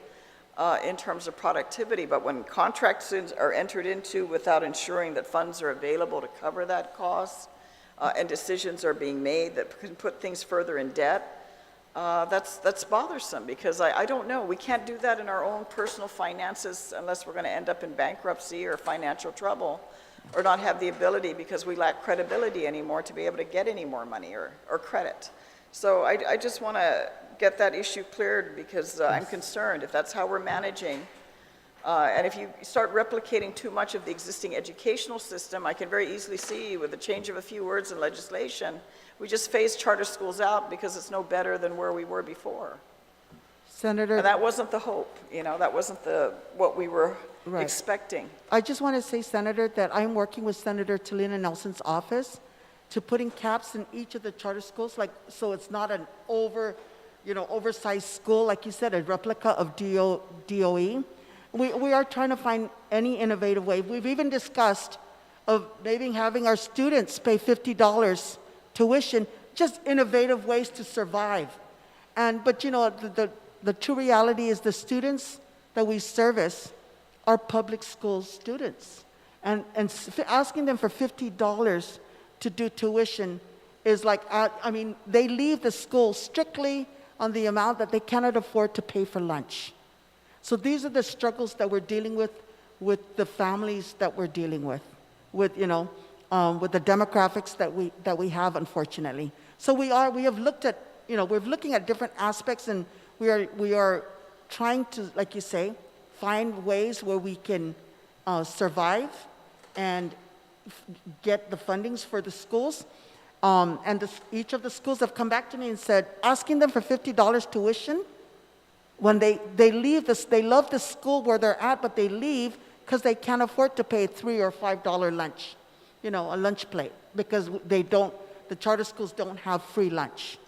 in terms of productivity. But when contracts are entered into without ensuring that funds are available to cover that cost, and decisions are being made that can put things further in debt, that's bothersome, because I don't know. We can't do that in our own personal finances unless we're going to end up in bankruptcy or financial trouble, or not have the ability, because we lack credibility anymore, to be able to get any more money or credit. So I just want to get that issue cleared, because I'm concerned if that's how we're managing. And if you start replicating too much of the existing educational system, I can very easily see, with the change of a few words in legislation, we just phase charter schools out because it's no better than where we were before. Senator. And that wasn't the hope, that wasn't what we were Right. expecting. I just want to say, Senator, that I'm working with Senator Talina Nelson's office to putting caps in each of the charter schools, so it's not an oversized school, like you said, a replica of DOE. We are trying to find any innovative way. We've even discussed of maybe having our students pay $50 tuition, just innovative ways to survive. But the true reality is the students that we service are public school students. And asking them for $50 to do tuition is like, they leave the school strictly on the amount that they cannot afford to pay for lunch. So these are the struggles that we're dealing with the families that we're dealing with the demographics that we have, unfortunately. So we have looked at, we're looking at different aspects, and we are trying to, like you say, find ways where we can survive and get the fundings for the schools. Each of the schools have come back to me and said, asking them for $50 tuition, when they leave they love the school where they're at, but they leave because they can't afford to pay a $3 or $5 lunch, a lunch plate, because the charter schools don't have free lunch.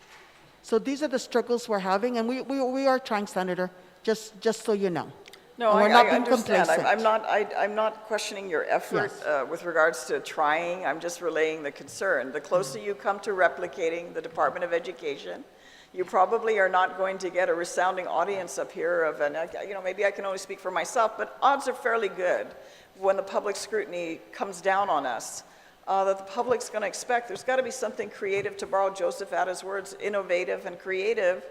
So these are the struggles we're having, and we are trying, Senator, just so you know. No, and I we're not being understand. complacent. I'm not questioning your effort with regards to trying. I'm just relaying the concern. The closer you come to replicating the Department of Education, you probably are not going to get a resounding audience up here of, maybe I can only speak for myself, but odds are fairly good when the public scrutiny comes down on us, that the public's going to expect there's got to be something creative, to borrow Joseph at his words, innovative and creative,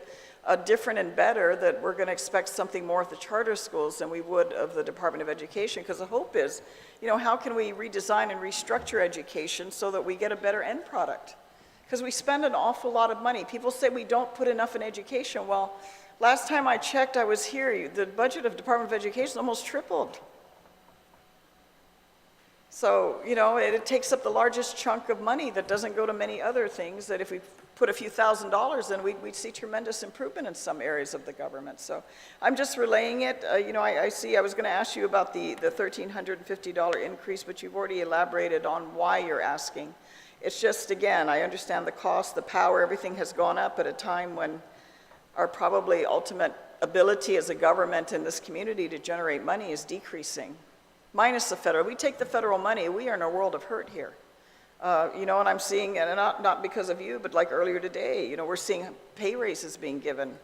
different and better, that we're going to expect something more of the charter schools than we would of the Department of Education, because the hope is, how can we redesign and restructure education so that we get a better end product? Because we spend an awful lot of money. People say we don't put enough in education. Well, last time I checked, I was here, the budget of Department of Education almost tripled. So, it takes up the largest chunk of money that doesn't go to many other things, that if we put a few $1,000s, then we'd see tremendous improvement in some areas of the government. So I'm just relaying it. I was going to ask you about the $1,350 increase, but you've already elaborated on why you're asking. It's just, again, I understand the cost, the power, everything has gone up at a time when our probably ultimate ability as a government in this community to generate money is decreasing. Minus the federal. We take the federal money, we are in a world of hurt here. And I'm seeing, and not because of you, but like earlier today, we're seeing pay raises being given.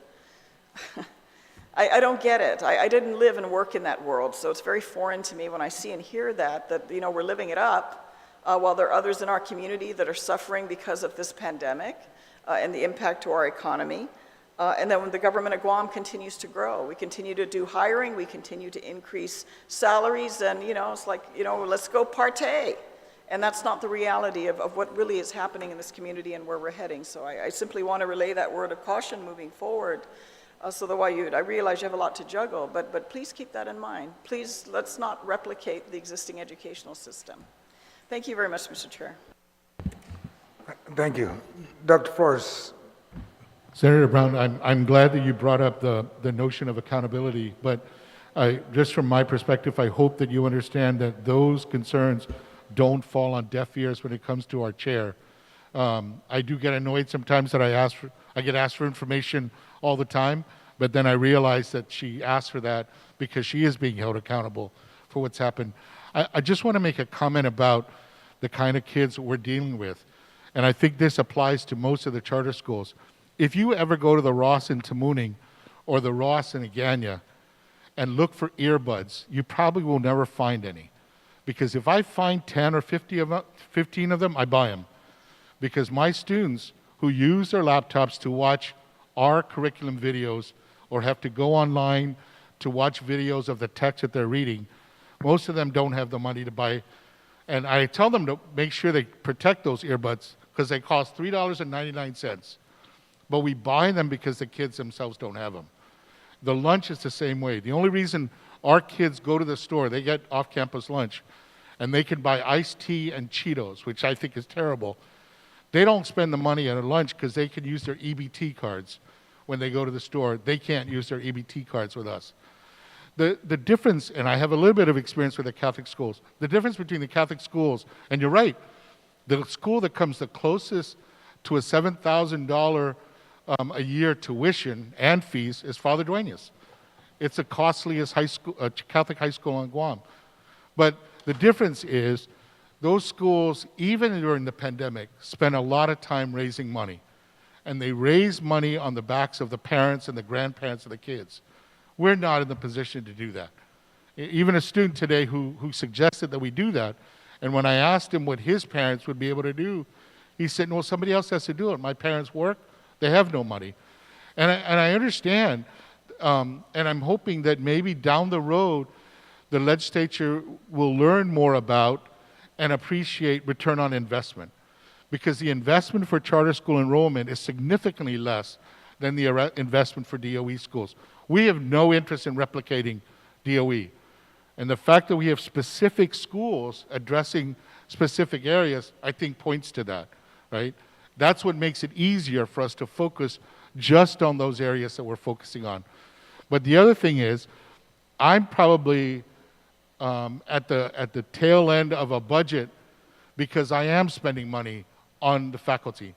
I don't get it. I didn't live and work in that world, so it's very foreign to me when I see and hear that we're living it up, while there are others in our community that are suffering because of this pandemic and the impact to our economy. And then when the government of Guam continues to grow, we continue to do hiring, we continue to increase salaries, and it's like, let's go partay. And that's not the reality of what really is happening in this community and where we're heading. So I simply want to relay that word of caution moving forward. So that I realize you have a lot to juggle, but please keep that in mind. Please, let's not replicate the existing educational system. Thank you very much, Mr. Chair. Thank you. Dr. Forrest. Senator Brown, I'm glad that you brought up the notion of accountability, but just from my perspective, I hope that you understand that those concerns don't fall on deaf ears when it comes to our chair. I do get annoyed sometimes that I get asked for information all the time, but then I realize that she asked for that because she is being held accountable for what's happened. I just want to make a comment about the kind of kids we're dealing with, and I think this applies to most of the charter schools. If you ever go to the Ross in Tamuning or the Ross in Aga'hågan and look for earbuds, you probably will never find any. Because if I find 10 or 15 of them, I buy them. Because my students who use their laptops to watch our curriculum videos or have to go online to watch videos of the text that they're reading, most of them don't have the money to buy. And I tell them to make sure they protect those earbuds because they cost $3.99. But we buy them because the kids themselves don't have them. The lunch is the same way. The only reason our kids go to the store, they get off-campus lunch, and they can buy iced tea and Cheetos, which I think is terrible. They don't spend the money at a lunch because they can use their EBT cards. when they go to the store. They can't use their EBT cards with us. The difference, and I have a little bit of experience with the Catholic schools, the difference between the Catholic schools, and you're right, the school that comes the closest to a $7,000 a year tuition and fees is Father Dueñas. It's the costliest Catholic high school on Guam. But the difference is those schools, even during the pandemic, spent a lot of time raising money. And they raise money on the backs of the parents and the grandparents of the kids. We're not in the position to do that. Even a student today who suggested that we do that, and when I asked him what his parents would be able to do, he said, well, somebody else has to do it. My parents work, they have no money. And I understand, and I'm hoping that maybe down the road, the legislature will learn more about and appreciate return on investment. Because the investment for charter school enrollment is significantly less than the investment for DOE schools. We have no interest in replicating DOE. And the fact that we have specific schools addressing specific areas, I think points to that, right? That's what makes it easier for us to focus just on those areas that we're focusing on. But the other thing is, I'm probably at the tail end of a budget because I am spending money on the faculty.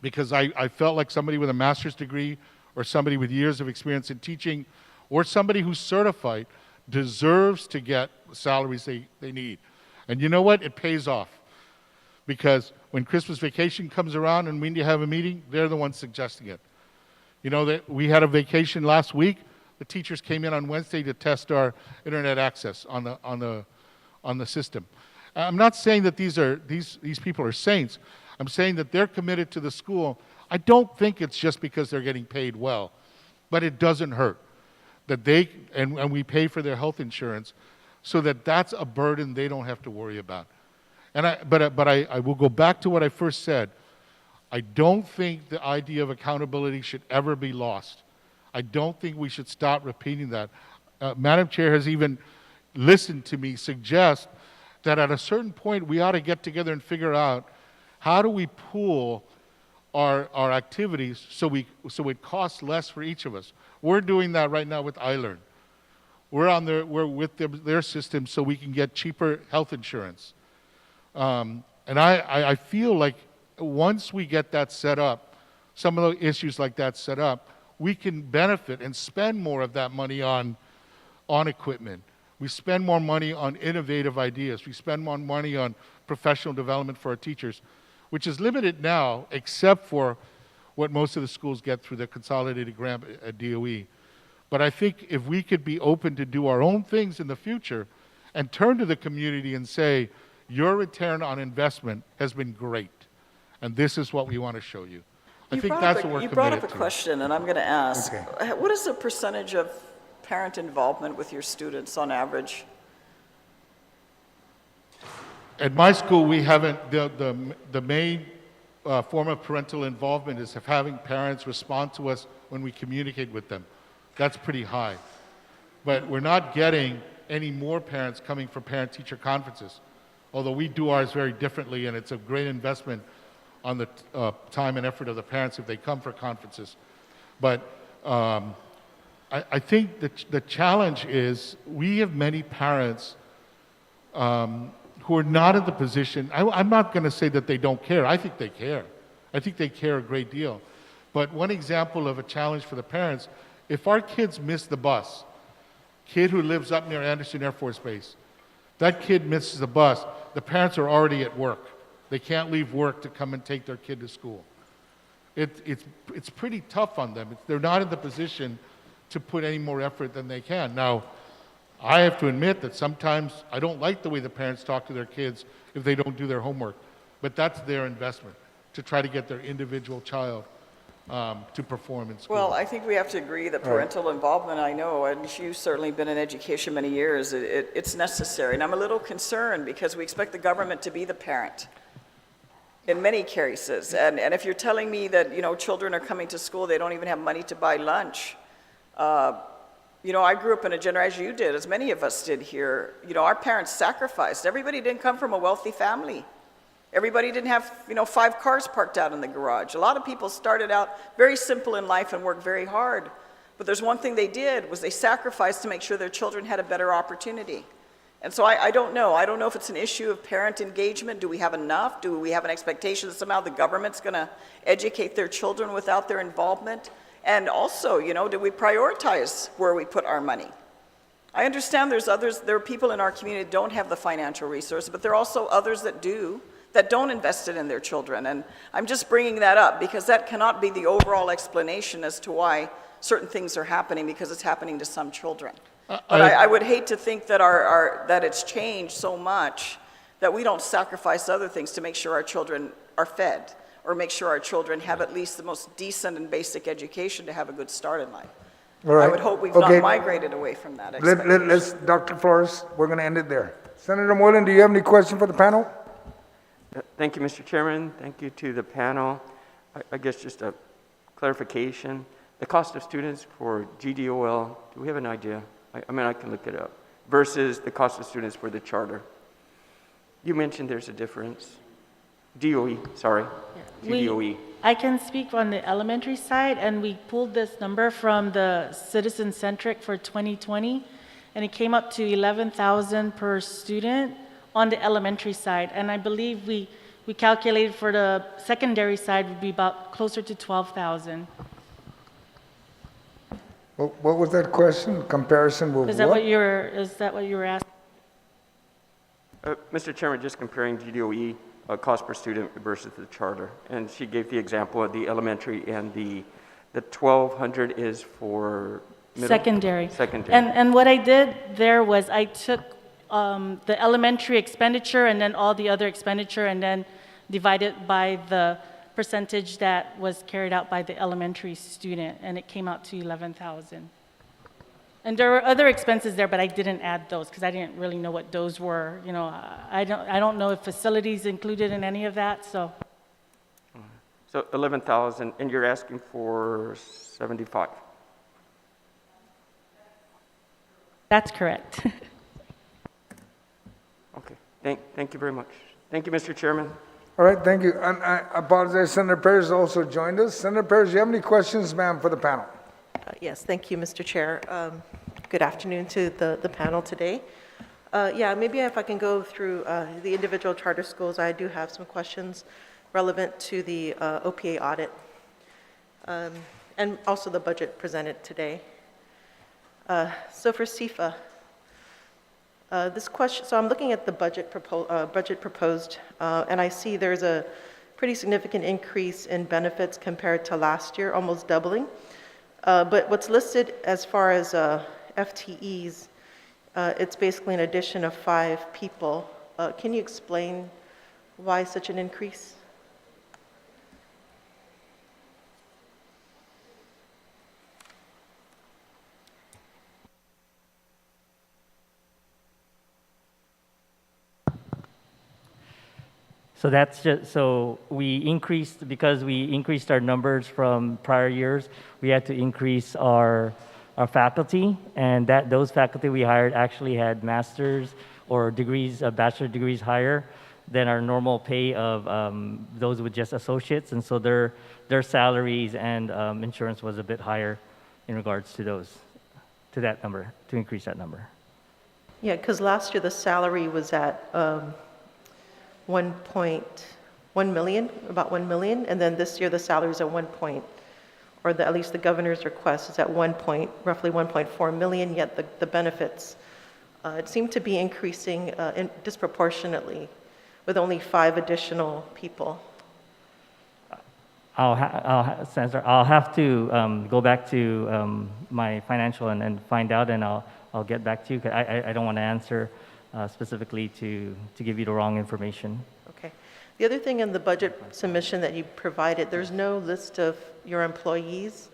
Because I felt like somebody with a master's degree or somebody with years of experience in teaching or somebody who's certified deserves to get the salaries they need. And you know what? It pays off. Because when Christmas vacation comes around and we need to have a meeting, they're the ones suggesting it. You know, that we had a vacation last week. The teachers came in on Wednesday to test our internet access on the system. I'm not saying that these people are saints. I'm saying that they're committed to the school. I don't think it's just because they're getting paid well, but it doesn't hurt that and we pay for their health insurance so that that's a burden they don't have to worry about. But I will go back to what I first said. I don't think the idea of accountability should ever be lost. I don't think we should stop repeating that. Madam Chair has even listened to me suggest that at a certain point we ought to get together and figure out how do we pool our activities so it costs less for each of us. We're doing that right now with iLearn. We're with their system so we can get cheaper health insurance. And I feel like once we get that set up, some of the issues like that set up, we can benefit and spend more of that money on equipment. We spend more money on innovative ideas. We spend more money on professional development for our teachers, which is limited now except for what most of the schools get through the consolidated grant at DOE. But I think if we could be open to do our own things in the future and turn to the community and say, your return on investment has been great, and this is what we want to show you. I think that's what we're committed to. You brought up a question, and I'm going to ask, what is the percentage of parent involvement with your students on average? At my school, we haven't, the main form of parental involvement is of having parents respond to us when we communicate with them. That's pretty high. But we're not getting any more parents coming for parent-teacher conferences, although we do ours very differently, and it's a great investment on the time and effort of the parents if they come for conferences. But I think the challenge is we have many parents who are not in the position, I'm not going to say that they don't care. I think they care. I think they care a great deal. But one example of a challenge for the parents, if our kids miss the bus, kid who lives up near Anderson Air Force Base, that kid misses the bus, the parents are already at work. They can't leave work to come and take their kid to school. It's pretty tough on them. They're not in the position to put any more effort than they can. Now, I have to admit that sometimes I don't like the way the parents talk to their kids if they don't do their homework, but that's their investment, to try to get their individual child to perform in school. Well, I think we have to agree that parental involvement, I know, and you've certainly been in education many years, it's necessary. And I'm a little concerned because we expect the government to be the parent in many cases. And if you're telling me that, you know, children are coming to school, they don't even have money to buy lunch. You know, I grew up in a generation, you did, as many of us did here. You know, our parents sacrificed. Everybody didn't come from a wealthy family. Everybody didn't have, 5 cars parked out in the garage. A lot of people started out very simple in life and worked very hard. But there's one thing they did, was they sacrificed to make sure their children had a better opportunity. And so I don't know. I don't know if it's an issue of parent engagement. Do we have enough? Do we have an expectation that somehow the government's going to educate their children without their involvement? And also, do we prioritize where we put our money? I understand there are people in our community that don't have the financial resources, but there are also others that do, that don't invest it in their children. And I'm just bringing that up because that cannot be the overall explanation as to why certain things are happening, because it's happening to some children. But I would hate to think that that it's changed so much that we don't sacrifice other things to make sure our children are fed, or make sure our children have at least the most decent and basic education to have a good start in life. All right. I would hope we've not migrated away from that expectation. Let's, Dr. Flores, we're going to end it there. Senator Moylan, do you have any question for the panel? Thank you, Mr. Chairman. Thank you to the panel. I guess just a clarification. The cost of students for GDOL, do we have an idea? I can look it up, versus the cost of students for the charter. You mentioned there's a difference. GDOE. I can speak on the elementary side, and we pulled this number from the citizen-centric for 2020, and it came up to $11,000 per student on the elementary side. And I believe we calculated for the secondary side would be about closer to $12,000. What was that question? Comparison with Is that what you were asking? Mr. Chairman, just comparing GDOE cost per student versus the charter. And she gave the example of the elementary, and the 1,200 is for middle? Secondary. Secondary. And what I did there was I took the elementary expenditure and then all the other expenditure and then divided by the percentage that was carried out by the elementary student, and it came out to $11,000. And there were other expenses there, but I didn't add those because I didn't really know what those were. I don't know if facilities included in any of that. So 11,000, and you're asking for 75. That's correct. Okay. Thank you very much. Thank you, Mr. Chairman. All right, thank you. And I apologize, Senator Perez also joined us. Senator Perez, do you have any questions, ma'am, for the panel? Yes, thank you, Mr. Chair. Good afternoon to the panel today. Maybe if I can go through the individual charter schools, I do have some questions relevant to the OPA audit and also the budget presented today. So for CFA, this question, so I'm looking at the budget proposed, and I see there's a pretty significant increase in benefits compared to last year, almost doubling. But what's listed as far as FTEs, it's basically an addition of 5 people. Can you explain why such an increase? So that's just, so because we increased our numbers from prior years, we had to increase our faculty, and those faculty we hired actually had master's or degrees, bachelor degrees higher than our normal pay of those with just associates, and so their salaries and insurance was a bit higher in regards to that number, to increase that number. Yeah, because last year the salary was at 1.1 million, about 1 million, and then this year the salary is at at least the governor's request is at roughly 1.4 million, yet the benefits it seemed to be increasing disproportionately with only 5 additional people. I'll have to go back to my financial and find out, and I'll get back to you. I don't want to answer specifically to give you the wrong information. Okay. The other thing in the budget submission that you provided, there's no list of your employees.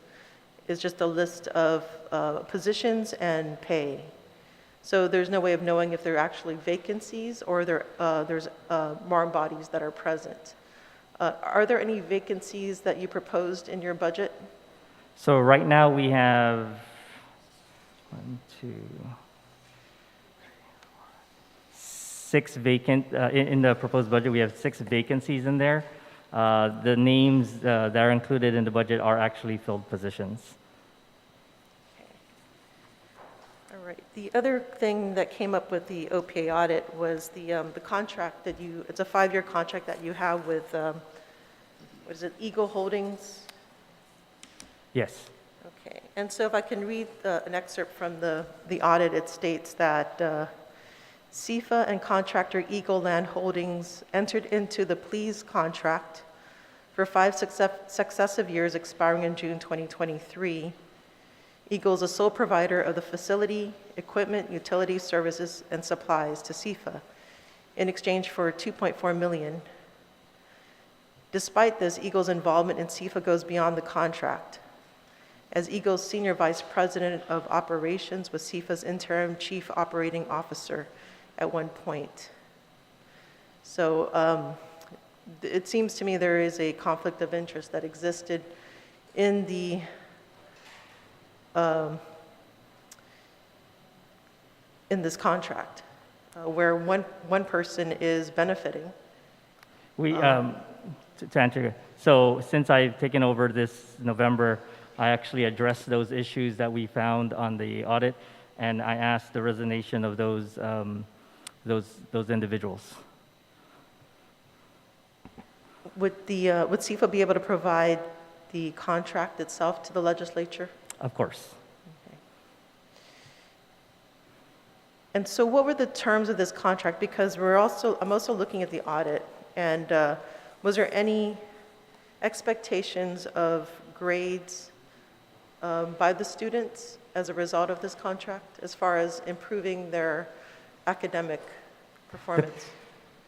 It's just a list of positions and pay. So there's no way of knowing if there are actually vacancies or there's MARM bodies that are present. Are there any vacancies that you proposed in your budget? So right now we have 1, 2, 6 vacant, in the proposed budget, we have 6 vacancies in there. The names that are included in the budget are actually filled positions. All right. The other thing that came up with the OPA audit was the contract that it's a 5-year contract that you have with, what is it, Eagle Holdings? Yes. Okay. And so if I can read an excerpt from the audit, it states that CIFA and contractor Eagle Land Holdings entered into the Please contract for 5 successive years expiring in June 2023. Eagle is a sole provider of the facility, equipment, utility services, and supplies to CIFA in exchange for $2.4 million. Despite this, Eagle's involvement in CIFA goes beyond the contract, as Eagle's Senior Vice President of Operations was CIFA's interim Chief Operating Officer at one point. So it seems to me there is a conflict of interest that existed in the in this contract, where one person is benefiting. To answer, so since I've taken over this November, I actually addressed those issues that we found on the audit, and I asked the resignation of those individuals. Would CIFA be able to provide the contract itself to the legislature? Of course. Okay. And so what were the terms of this contract? Because I'm also looking at the audit, and was there any expectations of grades by the students as a result of this contract, as far as improving their academic performance?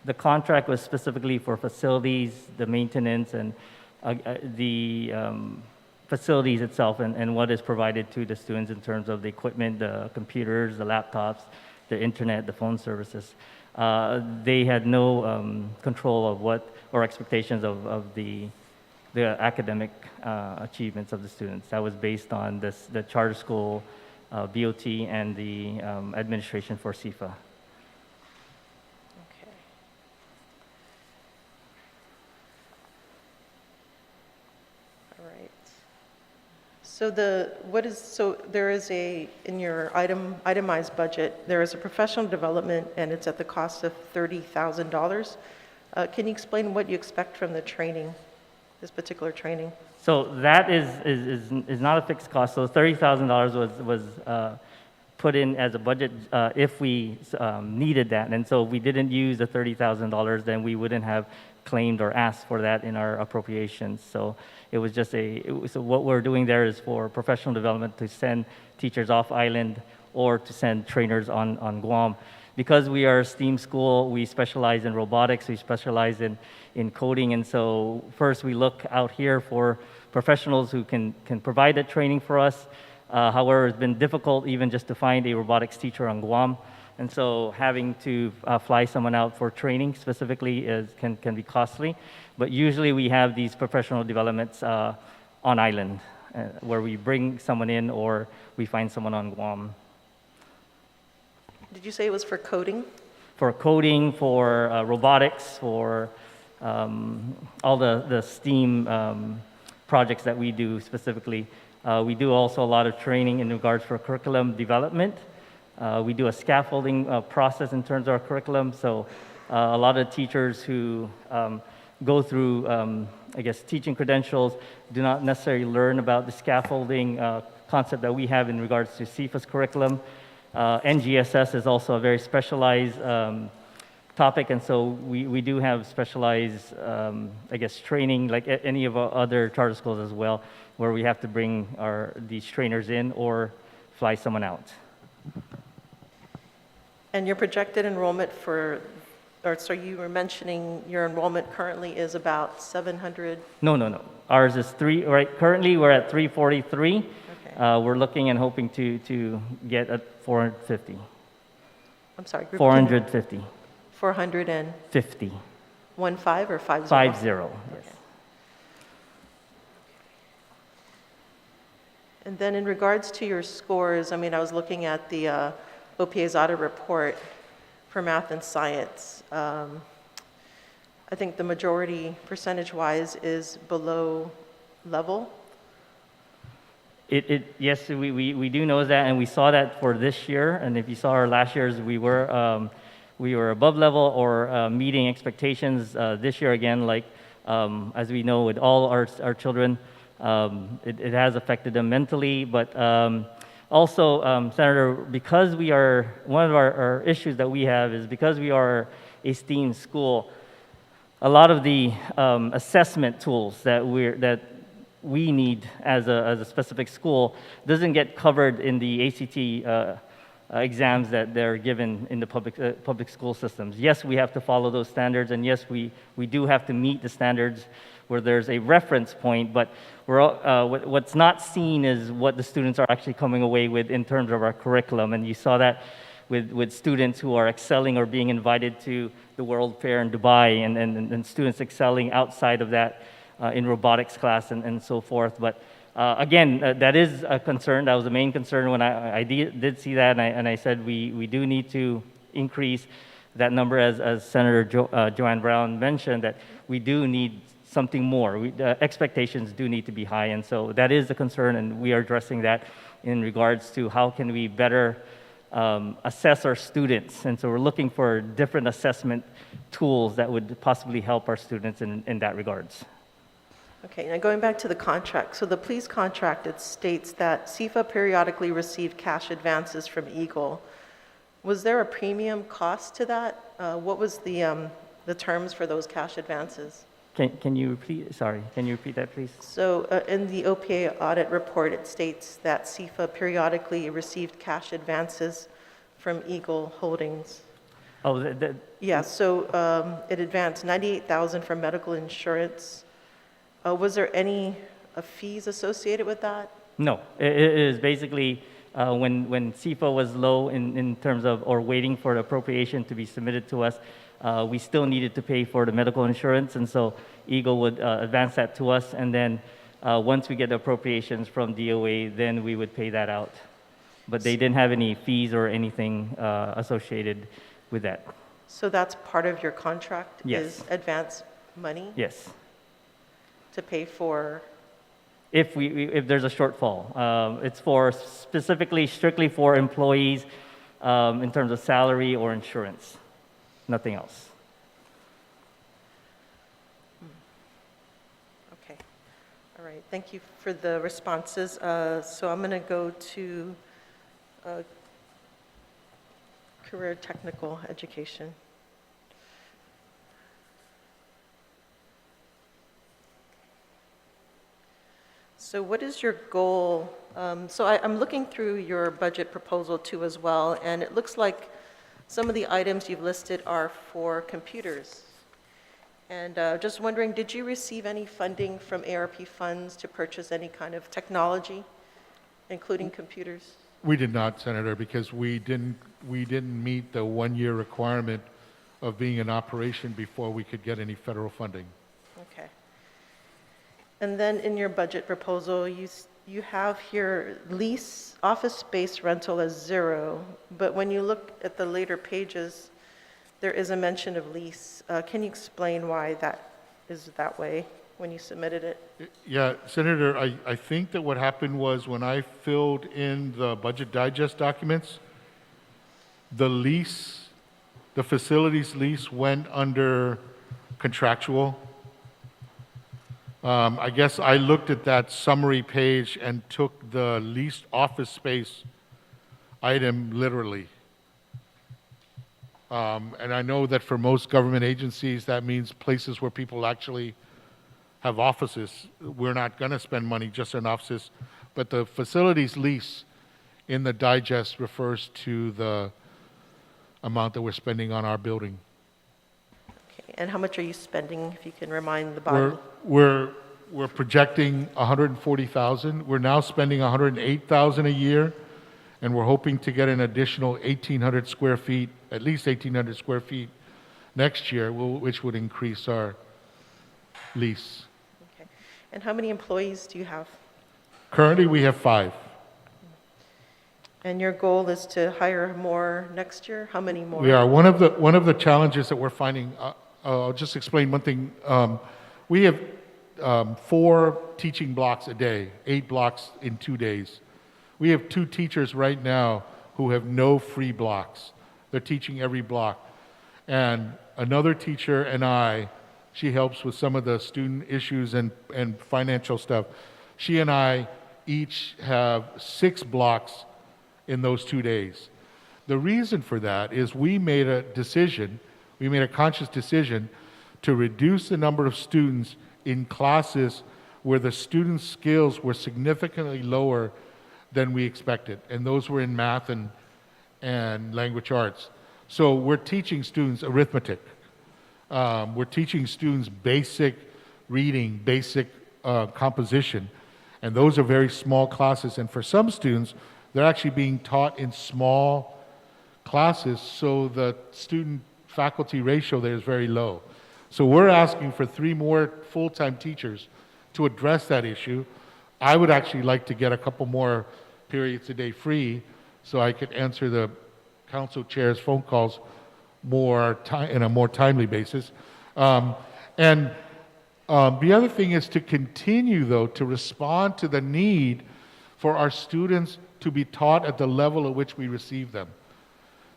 The contract was specifically for facilities, the maintenance, and the facilities itself, and what is provided to the students in terms of the equipment, the computers, the laptops, the internet, the phone services. They had no control of what, or expectations of the academic achievements of the students. That was based on the charter school, BOT, and the administration for CIFA. Okay. All right. So there is in your itemized budget, there is a professional development, and it's at the cost of $30,000. Can you explain what you expect from the training, this particular training? So that is not a fixed cost. So $30,000 was put in as a budget if we needed that. And so if we didn't use the $30,000, then we wouldn't have claimed or asked for that in our appropriations. So it was just so what we're doing there is for professional development to send teachers off island or to send trainers on Guam. Because we are a STEAM school, we specialize in robotics, we specialize in coding, and so first we look out here for professionals who can provide that training for us. However, it's been difficult even just to find a robotics teacher on Guam, and so having to fly someone out for training specifically can be costly. But usually we have these professional developments on island, where we bring someone in or we find someone on Guam. Did you say it was for coding? For coding, for robotics, for all the STEAM projects that we do specifically. We do also a lot of training in regards for curriculum development. We do a scaffolding process in terms of our curriculum. So a lot of teachers who go through, teaching credentials do not necessarily learn about the scaffolding concept that we have in regards to CIFA's curriculum. NGSS is also a very specialized topic, and so we do have specialized, training like any of our other charter schools as well, where we have to bring these trainers in or fly someone out. And your projected enrollment so you were mentioning your enrollment currently is about 700? No. Ours is currently we're at 343. Okay. We're looking and hoping to get at 450. I'm sorry. 450. 450. 1 5 or 5 0? 5 0, yes. Okay. And then in regards to your scores, I was looking at the OPA's audit report. for math and science. I think the majority, percentage-wise, is below level. Yes, we do know that, and we saw that for this year. And if you saw our last year's, we were above level or meeting expectations. This year, again, like as we know with all our children, it has affected them mentally. But also, Senator, because we are, one of our issues that we have is because we are a STEAM school, a lot of the assessment tools that we need as a specific school doesn't get covered in the ACT exams that they're given in the public school systems. Yes, we have to follow those standards, and yes, we do have to meet the standards where there's a reference point, but what's not seen is what the students are actually coming away with in terms of our curriculum, and you saw that with students who are excelling or being invited to the World Fair in Dubai, and students excelling outside of that in robotics class and so forth. But again, that is a concern. That was the main concern when I did see that, and I said we do need to increase that number, as Senator Joanne Brown mentioned, that we do need something more. The expectations do need to be high, and so that is a concern, and we are addressing that in regards to how can we better assess our students. And so we're looking for different assessment tools that would possibly help our students in that regards. Okay, now going back to the contract. So the police contract, it states that CIFA periodically received cash advances from Eagle. Was there a premium cost to that? What was the terms for those cash advances? Can you repeat? Sorry, can you repeat that, please? So in the OPA audit report, it states that CIFA periodically received cash advances from Eagle Holdings. Oh, Yeah, so it advanced $98,000 for medical insurance. Was there any fees associated with that? No, it is basically when CIFA was low in terms of, or waiting for the appropriation to be submitted to us, we still needed to pay for the medical insurance, and so Eagle would advance that to us, and then once we get the appropriations from DOA, then we would pay that out. But they didn't have any fees or anything associated with that. So that's part of your contract? Yes. Is advance money? Yes. To pay for? If there's a shortfall. It's for specifically, strictly for employees in terms of salary or insurance, nothing else. Okay, all right, thank you for the responses. So I'm going to go to career technical education. So what is your goal? So I'm looking through your budget proposal too as well, and it looks like some of the items you've listed are for computers. And just wondering, did you receive any funding from ARP funds to purchase any kind of technology, including computers? We did not, Senator, because we didn't meet the one-year requirement of being in operation before we could get any federal funding. Okay. And then in your budget proposal, you have here lease office space rental as 0, but when you look at the later pages, there is a mention of lease. Can you explain why that is that way when you submitted it? Yeah, Senator, I think that what happened was when I filled in the Budget Digest documents, the lease, the facilities lease went under contractual. I guess I looked at that summary page and took the leased office space item literally. And I know that for most government agencies, that means places where people actually have offices. We're not going to spend money just on offices, but the facilities lease in the digest refers to the amount that we're spending on our building. Okay. And how much are you spending, if you can remind the body? We're projecting 140,000. We're now spending 108,000 a year, and we're hoping to get an additional 1,800 square feet, at least 1,800 square feet next year, which would increase our lease. Okay. And how many employees do you have? Currently, we have 5. And your goal is to hire more next year? How many more? We are. One of the challenges that we're finding, I'll just explain one thing. We have 4 teaching blocks a day, 8 blocks in 2 days. We have 2 teachers right now who have no free blocks. They're teaching every block. And another teacher and she helps with some of the student issues and financial stuff. She and I each have 6 blocks in those 2 days. The reason for that is we made a conscious decision to reduce the number of students in classes where the students' skills were significantly lower than we expected, and those were in math and language arts. So we're teaching students arithmetic. We're teaching students basic reading, basic composition, and those are very small classes. And for some students, they're actually being taught in small classes, so the student-faculty ratio there is very low. So we're asking for 3 more full-time teachers to address that issue. I would actually like to get a couple more periods a day free so I could answer the council chair's phone calls in a more timely basis. The other thing is to continue, though, to respond to the need for our students to be taught at the level at which we receive them.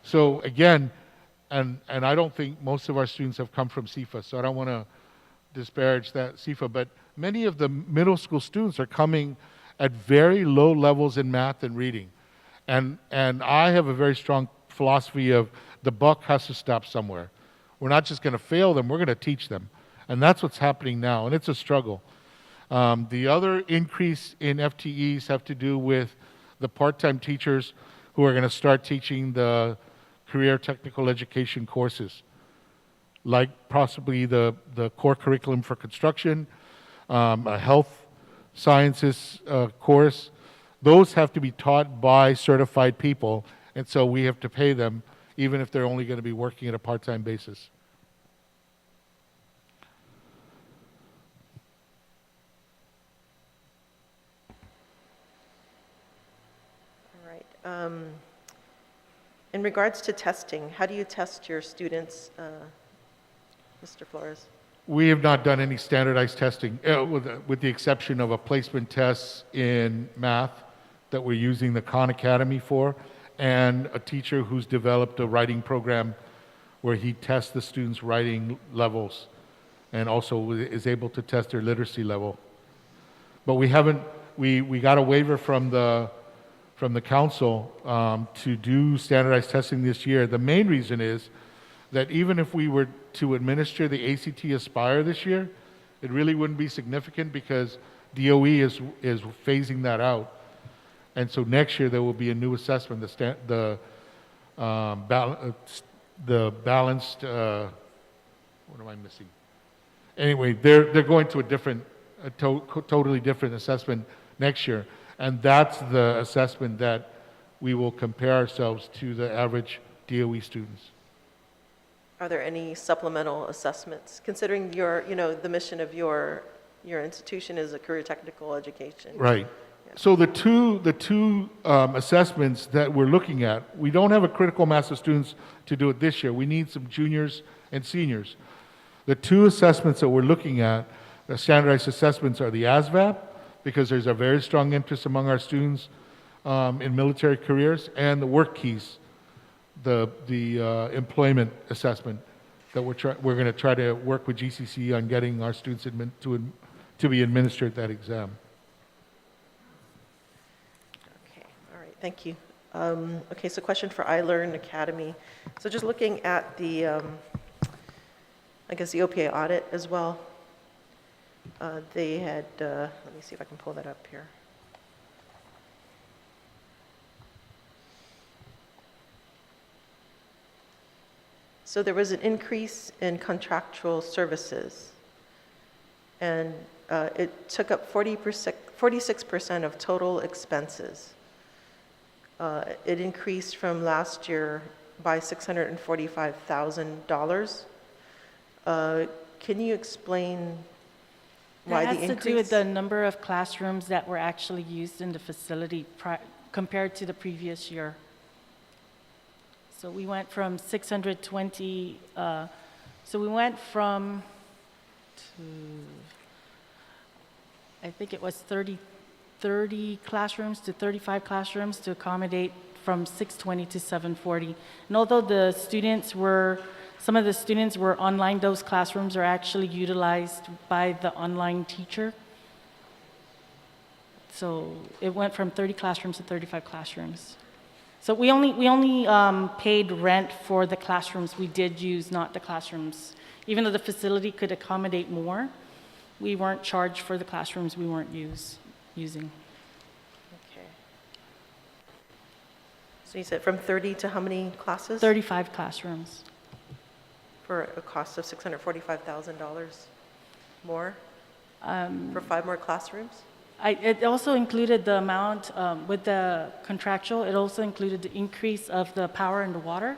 So again, and I don't think most of our students have come from CIFA, so I don't want to disparage that CIFA, but many of the middle school students are coming at very low levels in math and reading. And I have a very strong philosophy of the buck has to stop somewhere. We're not just going to fail them, we're going to teach them. And that's what's happening now, and it's a struggle. The other increase in FTEs have to do with the part-time teachers who are going to start teaching the career technical education courses, like possibly the core curriculum for construction, a health sciences course. Those have to be taught by certified people, and so we have to pay them even if they're only going to be working at a part-time basis. In regards to testing, how do you test your students, Mr. Flores? We have not done any standardized testing, with the exception of a placement test in math that we're using the Khan Academy for, and a teacher who's developed a writing program where he tests the students' writing levels and also is able to test their literacy level. But we haven't, we got a waiver from the council to do standardized testing this year. The main reason is that even if we were to administer the ACT Aspire this year, it really wouldn't be significant because DOE is phasing that out. And so next year there will be a new assessment, the balanced, what am I missing? Anyway, they're going to a different, totally different assessment next year. And that's the assessment that we will compare ourselves to the average DOE students. Are there any supplemental assessments, considering your, the mission of your institution is a career technical education? Right. Yeah. So the two assessments that we're looking at, we don't have a critical mass of students to do it this year. We need some juniors and seniors. The 2 assessments that we're looking at, the standardized assessments, are the ASVAB, because there's a very strong interest among our students in military careers, and the work keys, the employment assessment that we're going to try to work with GCC on getting our students to be administered that exam. Okay, all right, thank you. Okay, so question for iLearn Academy. So just looking at the, I guess the OPA audit as well. They had, let me see if I can pull that up here. So there was an increase in contractual services, and it took up 46% of total expenses. It increased from last year by $645,000. Can you explain why the increase? That has to do with the number of classrooms that were actually used in the facility compared to the previous year. So we went from 620, so we went from, I think it was 30 classrooms to 35 classrooms to accommodate from 620 to 740. And although the students were, some of the students were online, those classrooms are actually utilized by the online teacher. So it went from 30 classrooms to 35 classrooms. So we only paid rent for the classrooms we did use, not the classrooms. Even though the facility could accommodate more, we weren't charged for the classrooms we weren't using. Okay. So you said from 30 to how many classes? 35 classrooms. For a cost of $645,000 more? For 5 more classrooms? It also included the amount, with the contractual, it also included the increase of the power and the water.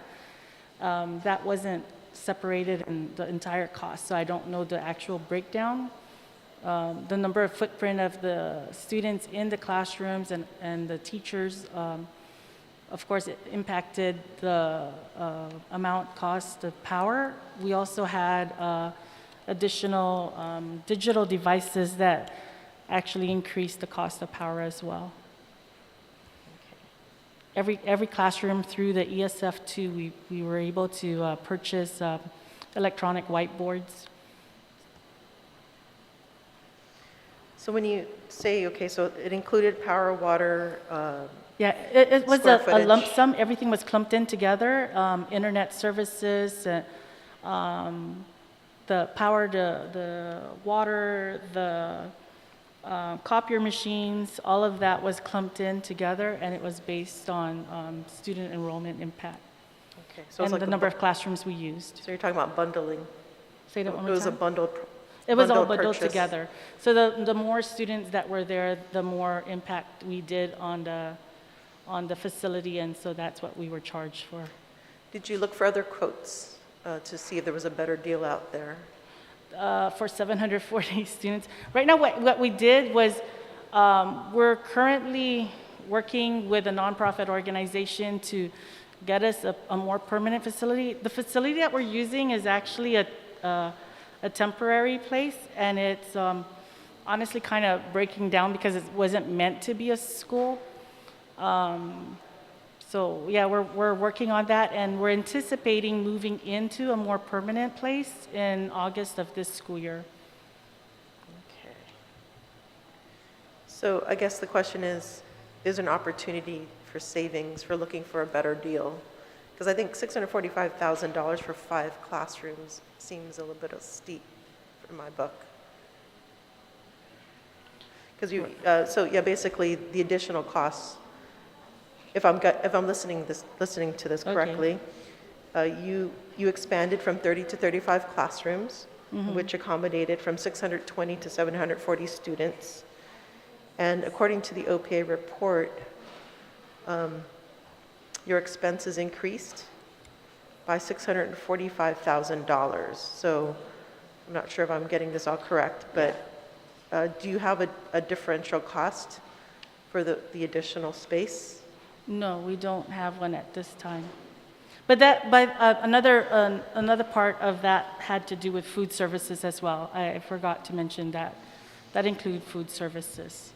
That wasn't separated in the entire cost, so I don't know the actual breakdown. The number of footprint of the students in the classrooms and the teachers, of course, it impacted the amount cost of power. We also had additional digital devices that actually increased the cost of power as well. Okay. Every classroom through the ESF2, we were able to purchase electronic whiteboards. So when you say, okay, so it included power, water, yeah, it was square a lump footage. sum. Everything was clumped in together. Internet services, the power, the water, the copier machines, all of that was clumped in together, and it was based on student enrollment impact. Okay, so and it's like the number of classrooms we used. So you're talking about bundling? Say that one more It was a time? bundled It was all bundled purchase. together. So the more students that were there, the more impact we did on the facility, and so that's what we were charged for. Did you look for other quotes to see if there was a better deal out there? For 740 students. Right now, what we did was we're currently working with a nonprofit organization to get us a more permanent facility. The facility that we're using is actually a temporary place, and it's honestly kind of breaking down because it wasn't meant to be a school. So yeah, we're working on that, and we're anticipating moving into a more permanent place in August of this school year. Okay. So I guess the question is there an opportunity for savings for looking for a better deal? Because I think $645,000 for 5 classrooms seems a little bit steep in my book. Because so yeah, basically the additional costs. If I'm listening to this correctly, you expanded from 30 to 35 classrooms, which accommodated from 620 to 740 students. And according to the OPA report, your expenses increased by $645,000. So I'm not sure if I'm getting this all correct, but do you have a differential cost for the additional space? No, we don't have one at this time. But another part of that had to do with food services as well. I forgot to mention that. That included food services.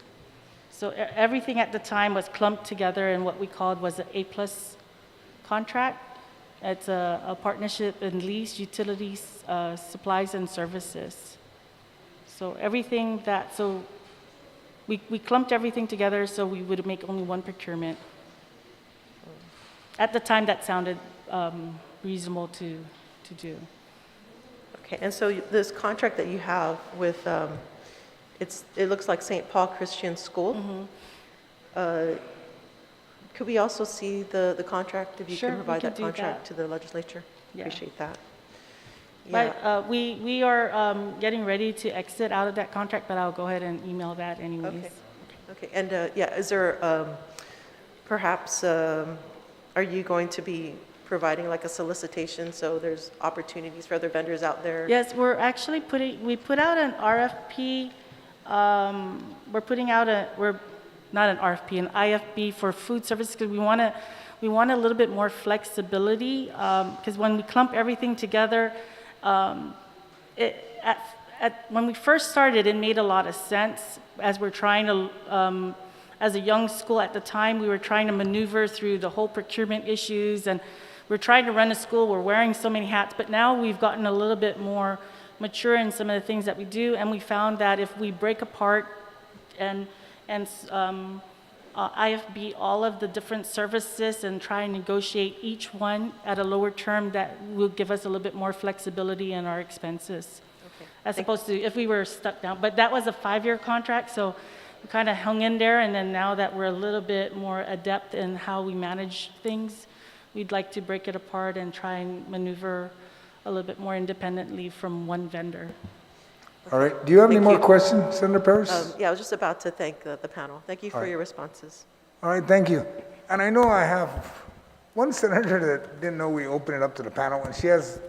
So everything at the time was clumped together in what we called was an A+ contract. It's a partnership in lease, utilities, supplies, and services. So everything that, so we clumped everything together so we would make only one procurement. At the time, that sounded reasonable to do. Okay, and so this contract that you have with, it looks like St. Paul Christian School. Could we also see the contract, if you Sure, can we provide can that do contract that. to the legislature? Yeah. Appreciate that. But we are getting ready to exit out of that contract, but I'll go ahead and email that anyways. Okay. Okay, and yeah, is there perhaps, are you going to be providing like a solicitation so there's opportunities for other vendors out there? Yes, we're actually we put out an RFP. We're not an RFP, an IFB for food service, because we want a little bit more flexibility, because when we clump everything together, when we first started, it made a lot of sense as we're trying to, as a young school at the time, we were trying to maneuver through the whole procurement issues, and we're trying to run a school, we're wearing so many hats, but now we've gotten a little bit more mature in some of the things that we do, and we found that if we break apart and IFB all of the different services and try and negotiate each one at a lower term, that will give us a little bit more flexibility in our expenses. Okay. As opposed to if we were stuck down. But that was a 5-year contract, so we kind of hung in there, and then now that we're a little bit more adept in how we manage things, we'd like to break it apart and try and maneuver a little bit more independently from one vendor. All right. Do you have any more questions, Senator Paris? Yeah, I was just about to thank the panel. Thank you for your responses. All right, thank you. And I know I have one senator that didn't know we opened it up to the panel, and she has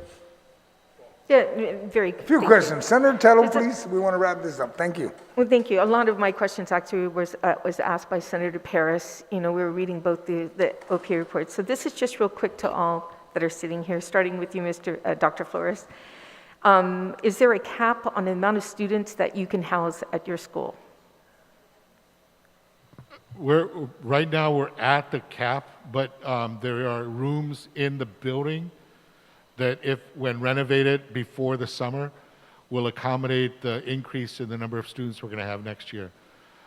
Yeah, very. a few questions. Senator Tello, please. We want to wrap this up. Thank you. Well, thank you. A lot of my questions actually was asked by Senator Paris. You know, we were reading both the OPA reports. So this is just real quick to all that are sitting here, starting with you, Dr. Flores. Is there a cap on the amount of students that you can house at your school? Right now, we're at the cap, but there are rooms in the building that when renovated before the summer, will accommodate the increase in the number of students we're going to have next year.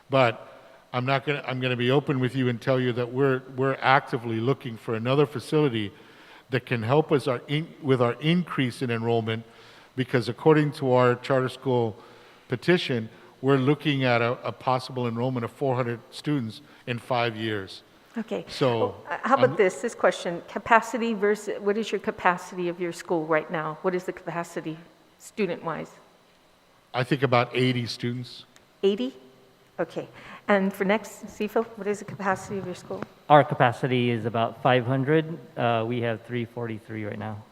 But I'm going to be open with you and tell you that we're actively looking for another facility that can help us with our increase in enrollment, because according to our charter school petition, we're looking at a possible enrollment of 400 students in 5 years. Okay. So how about this question, capacity versus, what is your capacity of your school right now? What is the capacity student-wise? I think about 80 students. 80? Okay. And for next, Sifa, what is the capacity of your school? Our capacity is about 500. We have 343 right now.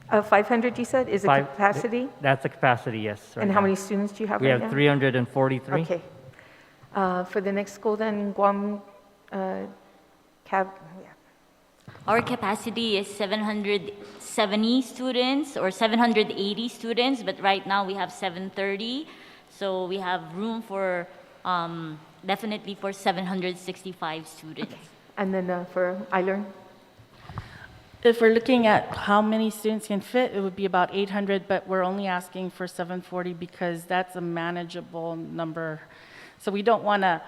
500, you said, is the capacity? That's the capacity, yes. Right And how now. many students do you have We right have now? 343. Okay. For the next school then, Guam, Our capacity is 770 students or 780 students, but right now we have 730. So we have room for, definitely for 765 students. Okay. And then for iLearn? If we're looking at how many students can fit, it would be about 800, but we're only asking for 740 because that's a manageable number. So we don't want to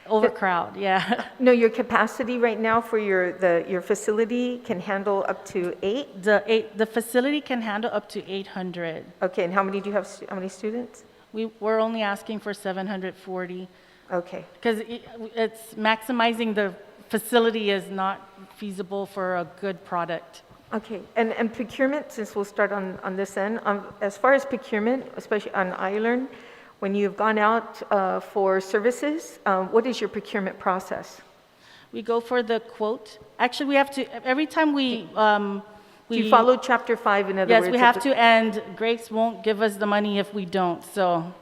overcrowd, yeah. No, your capacity right now for your facility can handle up to 8? The facility can handle up to 800. Okay, and how many do you have, how many students? We're only asking for 740. Okay. Because it's maximizing the facility is not feasible for a good product. Okay, and procurement, since we'll start on this end, as far as procurement, especially on iLearn, when you've gone out for services, what is your procurement process? We go for the quote. Actually, we have to, every time we Do you follow Chapter 5, in other words? Yes, we have to, and Grace won't give us the money if we don't. So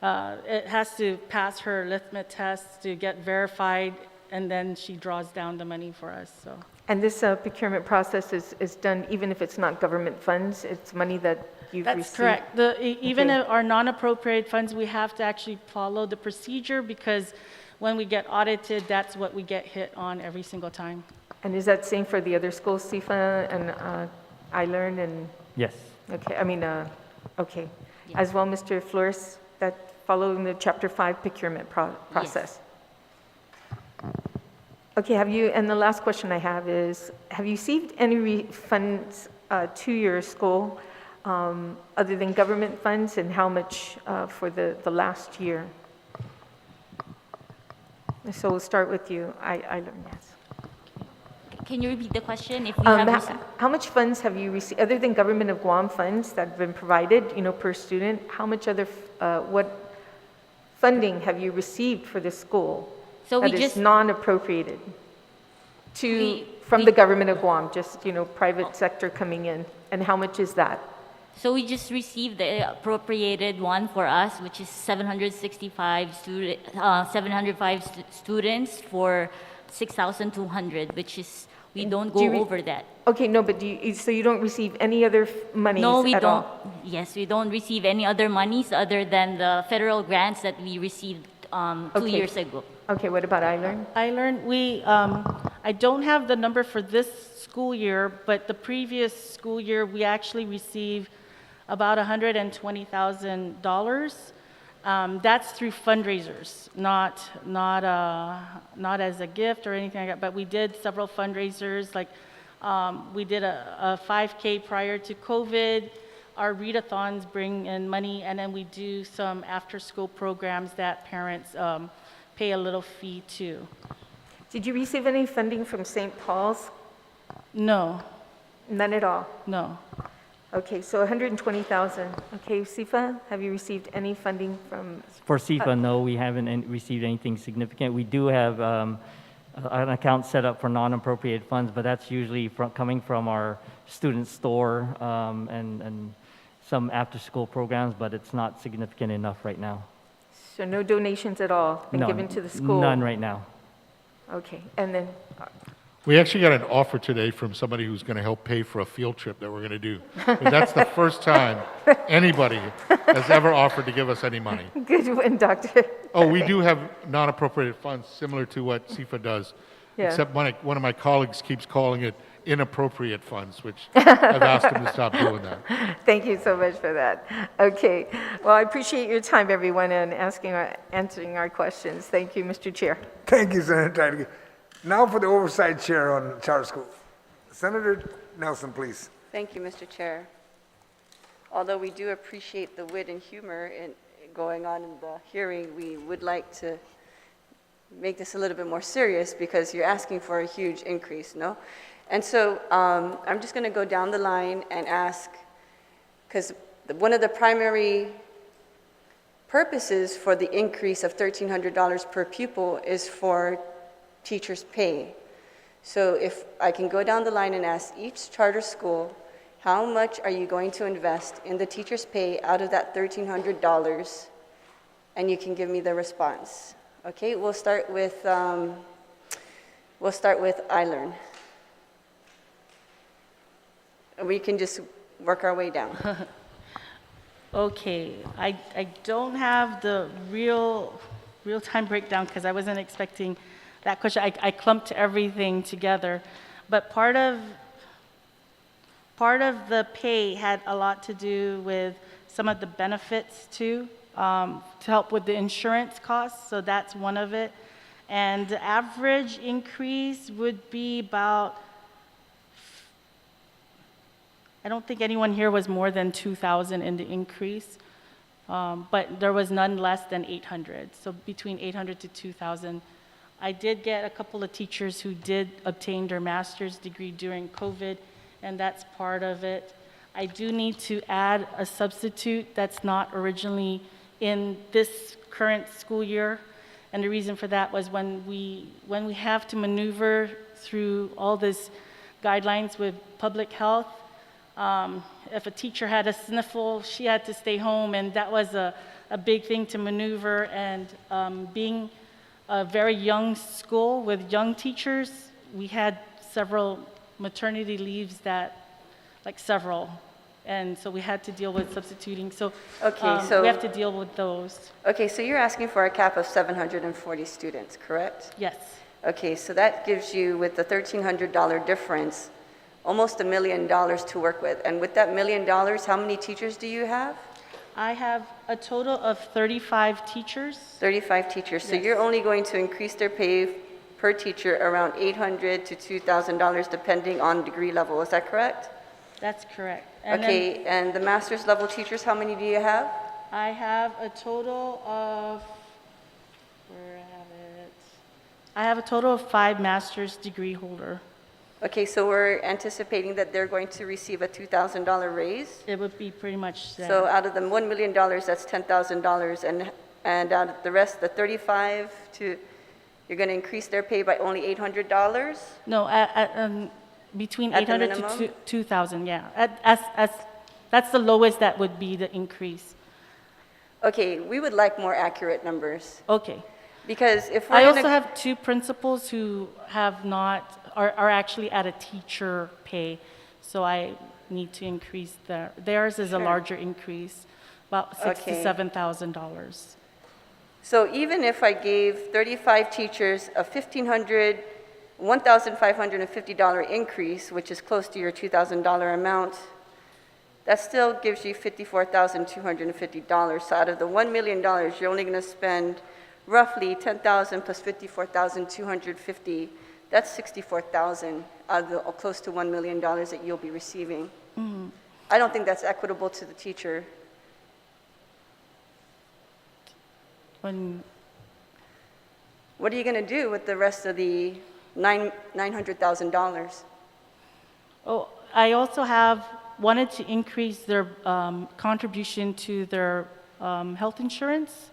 it has to pass her litmus test to get verified, and then she draws down the money for us. So. And this procurement process is done even if it's not government funds? It's money that you've received? That's correct. Even our non-appropriated funds, we have to actually follow the procedure, because when we get audited, that's what we get hit on every single time. And is that same for the other schools, SIFA and iLearn and? Yes. Okay, I mean, okay. Yes. As well, Mr. Flores, that following the Chapter 5 procurement process? Yes. Okay, and the last question I have is, have you received any refunds to your school other than government funds, and how much for the last year? So we'll start with you, iLearn, yes. Can you repeat the question? If we have how much funds have you received, other than Government of Guam funds that have been provided, per student, how much other, what funding have you received for the school that is non-appropriated from the Government of Guam, just, private sector coming in, and how much is that? So we just received the appropriated one for us, which is 705 students for 6,200, which is, we don't go over that. Okay, no, but so you don't receive any other monies No, we at don't. all? Yes, we don't receive any other monies other than the federal grants that we received 2 Okay. years ago. Okay, what about iLearn? iLearn, I don't have the number for this school year, but the previous school year, we actually received about $120,000. That's through fundraisers, not as a gift or anything like that, but we did several fundraisers, like we did a 5K prior to COVID. Our readathons bring in money, and then we do some after-school programs that parents pay a little fee to. Did you receive any funding from St. Paul's? No. None at all? No. Okay, so 120,000. Okay, SIFA, have you received any funding from? For SIFA, no, we haven't received anything significant. We do have an account set up for non-appropriated funds, but that's usually coming from our student store and some after-school programs, but it's not significant enough right now. So no donations at all been given to the school? None right now. Okay, and then, We actually got an offer today from somebody who's going to help pay for a field trip that we're going to do. And that's the first time anybody has ever offered to give us any money. good one, Doctor. Oh, we do have non-appropriated funds similar to what SIFA does, Yeah. except one of my colleagues keeps calling it inappropriate funds, which I've asked him to stop doing that. Thank you so much for that. Okay, well, I appreciate your time, everyone, and answering our questions. Thank you, Mr. Chair. Thank you, Senator Tidigan. Now for the Oversight Chair on charter school. Senator Nelson, please. Thank you, Mr. Chair. Although we do appreciate the wit and humor going on in the hearing, we would like to make this a little bit more serious because you're asking for a huge increase, no? And so I'm just going to go down the line and ask, because one of the primary purposes for the increase of $1,300 per pupil is for teachers' pay. So if I can go down the line and ask each charter school, how much are you going to invest in the teachers' pay out of that $1,300? And you can give me the response. Okay, we'll start with iLearn. And we can just work our way down. Okay, I don't have the real-time breakdown because I wasn't expecting that question. I clumped everything together, but part of the pay had a lot to do with some of the benefits too, to help with the insurance costs, so that's one of it. And the average increase would be about, I don't think anyone here was more than 2,000 in the increase, but there was none less than 800, so between 800 to 2,000. I did get a couple of teachers who did obtain their master's degree during COVID, and that's part of it. I do need to add a substitute that's not originally in this current school year, and the reason for that was when we have to maneuver through all these guidelines with public health, if a teacher had a sniffle, she had to stay home, and that was a big thing to maneuver, and being a very young school with young teachers, we had several maternity leaves several, and so we had to deal with substituting. So, we have to deal with those. Okay, so you're asking for a cap of 740 students, correct? Yes. Okay, so that gives you, with the $1,300 difference, almost $1 million to work with. And with that $1 million, how many teachers do you have? I have a total of 35 teachers. 35 teachers. So you're only going to increase their pay per teacher around $800 to $2,000 depending on degree level. Is that correct? That's correct. And okay, and the master's level teachers, how many do you have? I have a total of, I have a total of 5 master's degree holder. Okay, so we're anticipating that they're going to receive a $2,000 raise? It would be pretty much that. So out of the $1 million, that's $10,000, and out of the rest, the 35 to, you're going to increase their pay by only $800? No, between At the 800 minimum? to 2,000, yeah. That's the lowest that would be the increase. Okay, we would like more accurate numbers. Okay. Because if we're I gonna- also have 2 principals who have not, are actually at a teacher pay, so I need to increase theirs is a Sure. larger increase, about Okay. $67,000. So even if I gave 35 teachers a $1,550 increase, which is close to your $2,000 amount, that still gives you $54,250. So out of the $1 million, you're only going to spend roughly $10,000 plus $54,250. That's $64,000 out of the close to $1 million that you'll be receiving. Mhm. I don't think that's equitable to the teacher. What are you going to do with the rest of the $900,000? Oh, I also wanted to increase their contribution to their health insurance.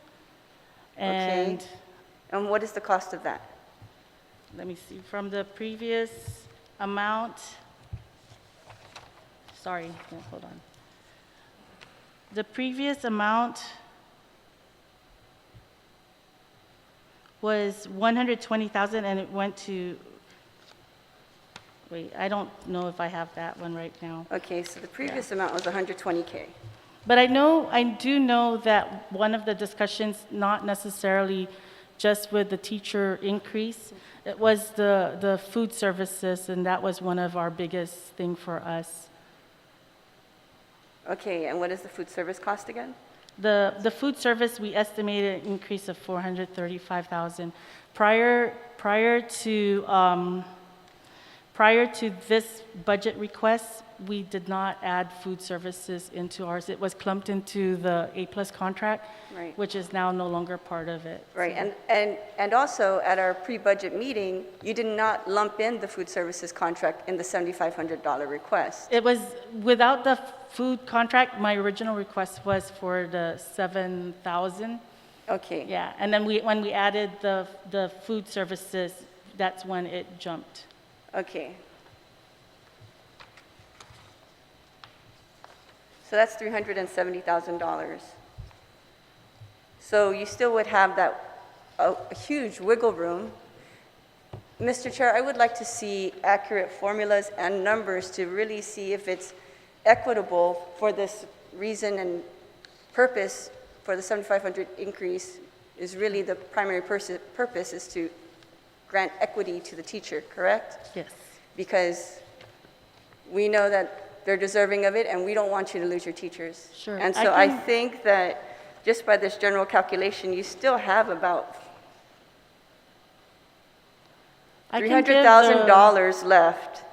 And Okay. And what is the cost of that? let me see, from the previous amount, sorry, no, hold on. The previous amount was 120,000 and it went to, wait, I don't know if I have that one right now. Okay, so the previous amount was 120K. But I do know that one of the discussions, not necessarily just with the teacher increase, it was the food services, and that was one of our biggest thing for us. Okay, and what is the food service cost again? The food service, we estimated an increase of 435,000. Prior to this budget request, we did not add food services into ours. It was clumped into the A+ contract, Right. which is now no longer part of it. Right, and also at our pre-budget meeting, you did not lump in the food services contract in the $7,500 request. It was, without the food contract, my original request was for the 7,000. Okay. Yeah, and then when we added the food services, that's when it jumped. Okay. So that's $370,000. So you still would have a huge wiggle room. Mr. Chair, I would like to see accurate formulas and numbers to really see if it's equitable for this reason and purpose for the 7,500 increase is really the primary purpose is to grant equity to the teacher, correct? Yes. Because we know that they're deserving of it, and we don't want you to lose your teachers. Sure. And so I think that just by this general calculation, you still have about $300,000 left.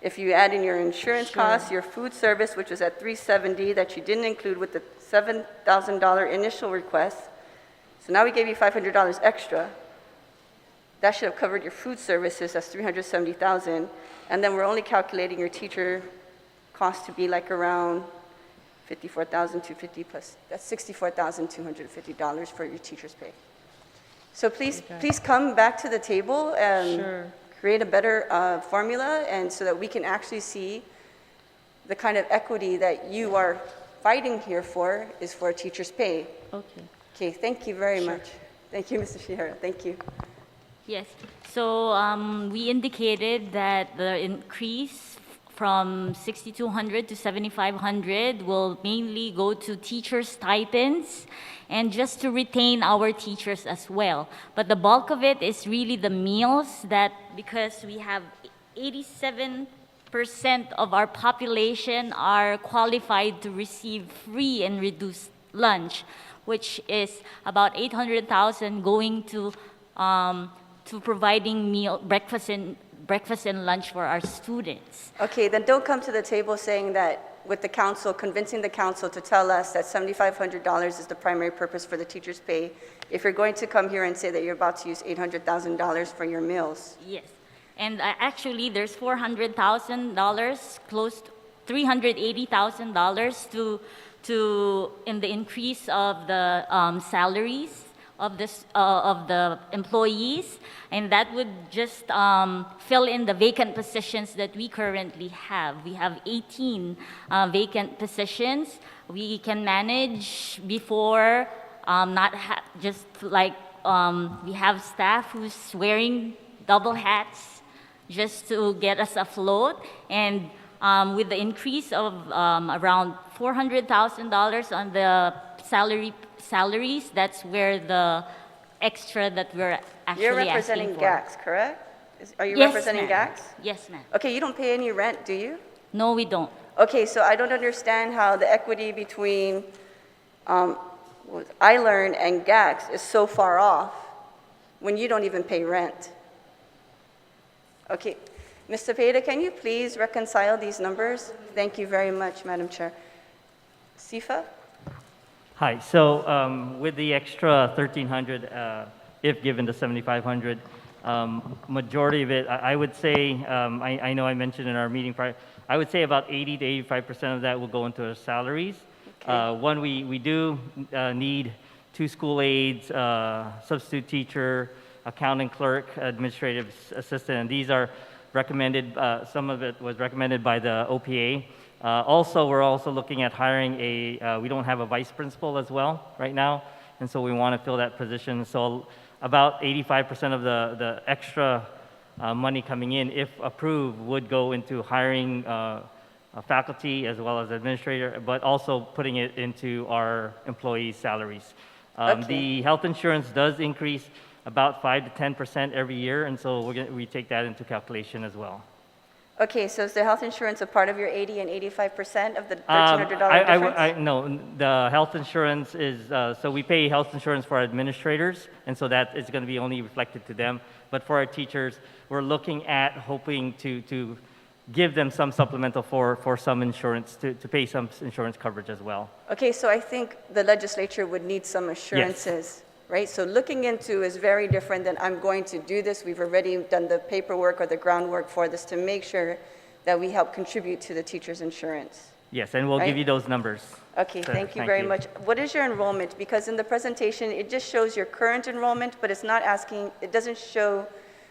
If you add in your insurance costs, your food service, which was at $370,000 that you didn't include with the $7,000 initial request. So now we gave you $500 extra. That should have covered your food services, that's $370,000. And then we're only calculating your teacher cost to be like around $54,250 plus, that's $64,250 for your teacher's pay. So please come back to the table and create a better formula, and so that we can actually see the kind of equity that you are fighting here for is for a teacher's pay. Okay. Okay, thank you very much. Thank you, Mr. Shihara, thank you. Yes, so we indicated that the increase from 6,200 to 7,500 will mainly go to teacher stipends and just to retain our teachers as well. But the bulk of it is really the meals, that because we have 87% of our population are qualified to receive free and reduced lunch, which is about 800,000 going to providing breakfast and lunch for our students. Okay, then don't come to the table saying that with the council, convincing the council to tell us that $7,500 is the primary purpose for the teacher's pay, if you're going to come here and say that you're about to use $800,000 for your meals. Yes, and actually there's $400,000, close to $380,000 to in the increase of the salaries of the employees, and that would just fill in the vacant positions that we currently have. We have 18 vacant positions. We can manage before, just like we have staff who's wearing double hats just to get us afloat, and with the increase of around $400,000 on the salaries, that's where the extra that we're actually You're representing asking for. GACSC, correct? Are you Yes, representing ma'am. GACSC? Yes, ma'am. Okay, you don't pay any rent, do you? No, we don't. Okay, so I don't understand how the equity between iLearn and GACSC is so far off when you don't even pay rent. Okay, Ms. Cepeda, can you please reconcile these numbers? Thank you very much, Madam Chair. SIFA? Hi, so with the extra 1,300, if given the 7,500, majority of it, I would say, I know I mentioned in our meeting prior, I would say about 80 to 85% of that will go into our salaries. Okay. One, we do need 2 school aides, substitute teacher, accounting clerk, administrative assistant, and these are recommended, some of it was recommended by the OPA. Also, we're also looking at hiring we don't have a vice principal as well right now, and so we want to fill that position. So about 85% of the extra money coming in, if approved, would go into hiring faculty as well as administrator, but also putting it into our employees' salaries. Okay. The health insurance does increase about 5 to 10% every year, and so we take that into calculation as well. Okay, so is the health insurance a part of your 80 and 85% of the $1,300 difference? No, the health insurance is, so we pay health insurance for our administrators, and so that is going to be only reflected to them. But for our teachers, we're looking at hoping to give them some supplemental for some insurance, to pay some insurance coverage as well. Okay, so I think the legislature would need some assurances, right? So looking into is very different than I'm going to do this. We've already done the paperwork or the groundwork for this to make sure that we help contribute to the teacher's insurance. Yes, and we'll Right? give you those numbers. Okay, thank you very much. What is your enrollment? Because in the presentation, it just shows your current enrollment, but it's not asking, it doesn't show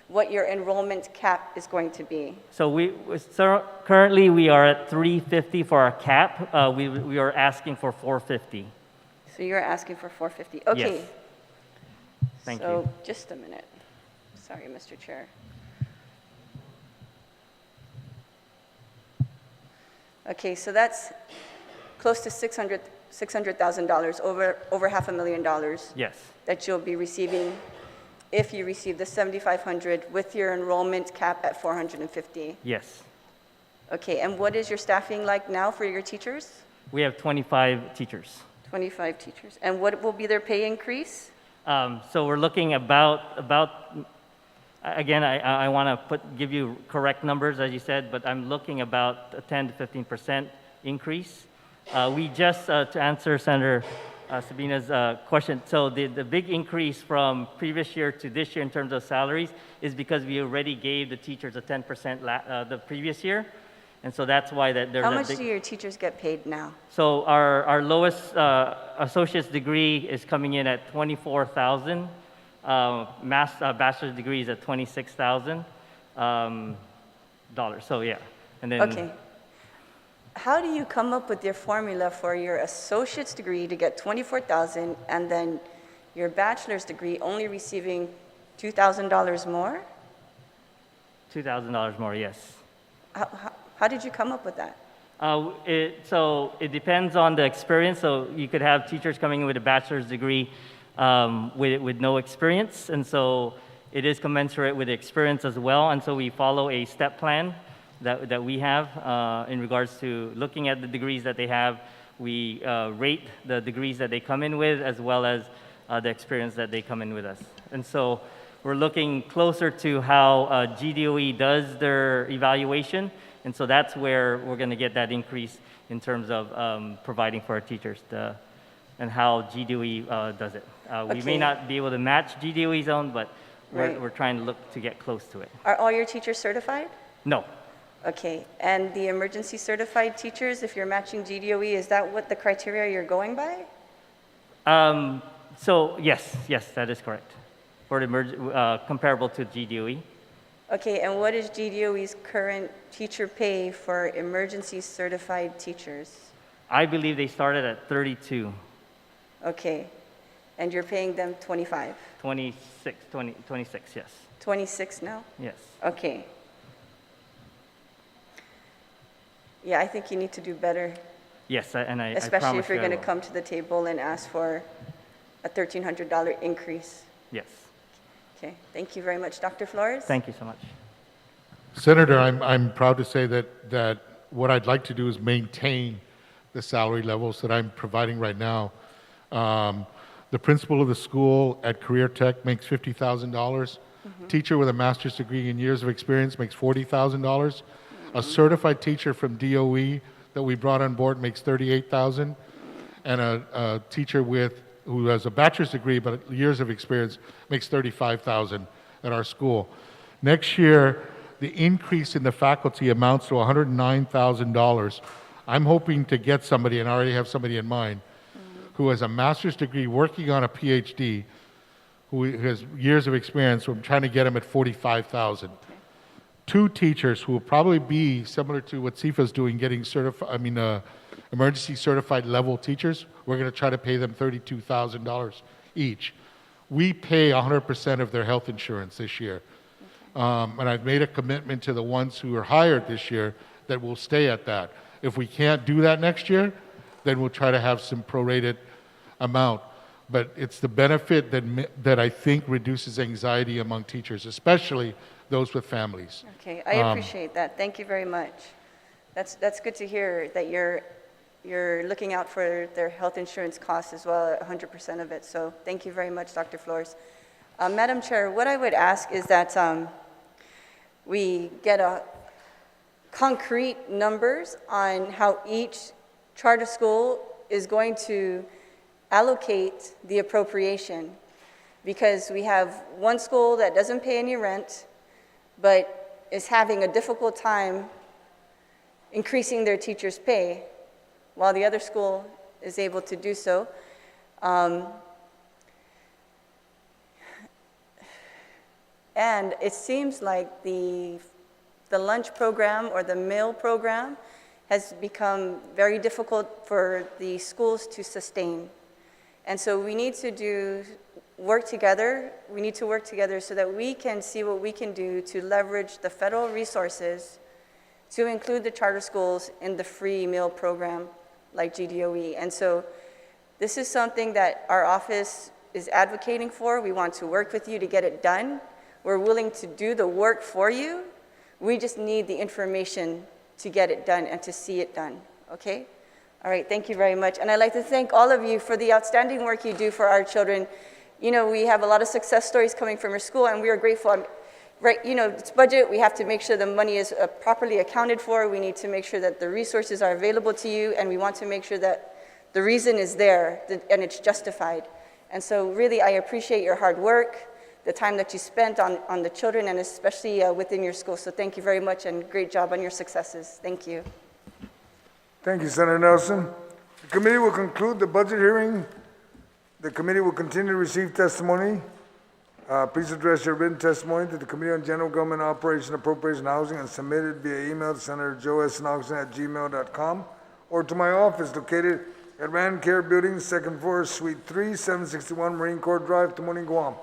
what your enrollment cap is going to be. So currently we are at 350 for our cap. We are asking for 450. So you're asking for 450. Okay. Yes. Thank So you. just a minute. Sorry, Mr. Chair. Okay, so that's close to $600,000, over $500,000. Yes. That you'll be receiving if you receive the 7,500 with your enrollment cap at 450. Yes. Okay, and what is your staffing like now for your teachers? We have 25 teachers. 25 teachers. And what will be their pay increase? So we're looking about again, I want to give you correct numbers, as you said, but I'm looking about a 10 to 15% increase. We just, to answer Senator Sabina's question, so the big increase from previous year to this year in terms of salaries is because we already gave the teachers a 10% the previous year. And so that's why there's How much do your teachers get paid now? So our lowest associate's degree is coming in at $24,000. Bachelor's degree is at $26,000. So yeah, and then. Okay. How do you come up with your formula for your associate's degree to get $24,000 and then your bachelor's degree only receiving $2,000 more? $2,000 more, yes. How did you come up with that? So it depends on the experience. So you could have teachers coming in with a bachelor's degree with no experience, and so it is commensurate with the experience as well. And so we follow a step plan that we have in regards to looking at the degrees that they have. We rate the degrees that they come in with as well as the experience that they come in with us. And so we're looking closer to how GDOE does their evaluation. And so that's where we're going to get that increase in terms of providing for our teachers and how GDOE does it. We may not be able to match GDOE's own, but we're trying to look to get close to it. Are all your teachers certified? No. Okay, and the emergency certified teachers, if you're matching GDOE, is that what the criteria you're going by? So yes, that is correct. For the comparable to GDOE. Okay, and what is GDOE's current teacher pay for emergency certified teachers? I believe they started at 32, Okay, and you're paying them 25? 26, yes. 26 now? Yes. Okay. Yeah, I think you need to do better, Yes, I especially promise if you're you I going to will. come to the table and ask for a $1,300 increase. Yes. Okay, thank you very much. Dr. Flores? Thank you so much. Senator, I'm proud to say that what I'd like to do is maintain the salary levels that I'm providing right now. The principal of the school at Career Tech makes $50,000. Teacher with a master's degree in years of experience makes $40,000. A certified teacher from DOE that we brought on board makes $38,000. And a teacher who has a bachelor's degree but years of experience makes $35,000 at our school. Next year, the increase in the faculty amounts to $109,000. I'm hoping to get somebody, and I already have somebody in mind, who has a master's degree working on a PhD, who has years of experience. So I'm trying to get him at $45,000. Two teachers who will probably be similar to what CIFA is doing, getting emergency certified level teachers. We're going to try to pay them $32,000 each. We pay 100% of their health insurance this year. And I've made a commitment to the ones who are hired this year that will stay at that. If we can't do that next year, then we'll try to have some prorated amount. But it's the benefit that I think reduces anxiety among teachers, especially those with families. Okay, I appreciate that. Thank you very much. That's good to hear that you're looking out for their health insurance costs as well, 100% of it. So thank you very much, Dr. Flores. Madam Chair, what I would ask is that we get concrete numbers on how each charter school is going to allocate the appropriation, because we have one school that doesn't pay any rent but is having a difficult time increasing their teachers' pay while the other school is able to do so. And it seems like the lunch program or the meal program has become very difficult for the schools to sustain. And so we need to work together. We need to work together so that we can see what we can do to leverage the federal resources to include the charter schools in the free meal program like GDOE. And so this is something that our office is advocating for. We want to work with you to get it done. We're willing to do the work for you. We just need the information to get it done and to see it done, okay? All right, thank you very much. And I'd like to thank all of you for the outstanding work you do for our children. You know, we have a lot of success stories coming from your school, and we are grateful. Right, you know, it's budget. We have to make sure the money is properly accounted for. We need to make sure that the resources are available to you, and we want to make sure that the reason is there and it's justified. And so really, I appreciate your hard work, the time that you spent on the children, and especially within your school. So thank you very much, and great job on your successes. Thank you. Thank you, Senator Nelson. The committee will conclude the budget hearing. The committee will continue to receive testimony. Please address your written testimony to the Committee on General Government Operation, Appropriation, Housing, and submit it via email to Senator Joe S. @gmail.com or to my office located at Rand Care Building, 2nd floor, Suite 3, 761 Marine Corps Drive, Tamuning, Guam.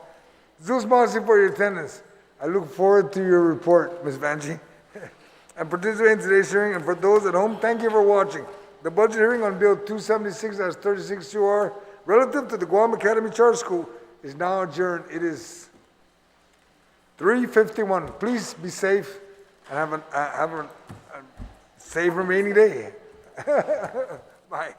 Zeus Masi for your attendance. I look forward to your report, Ms. Vanjie. And participating in today's hearing, and for those at home, thank you for watching. The budget hearing on Bill 276-36 relative to the Guam Academy Charter School is now adjourned. It is 3:51. Please be safe and have a safe remaining day. Bye.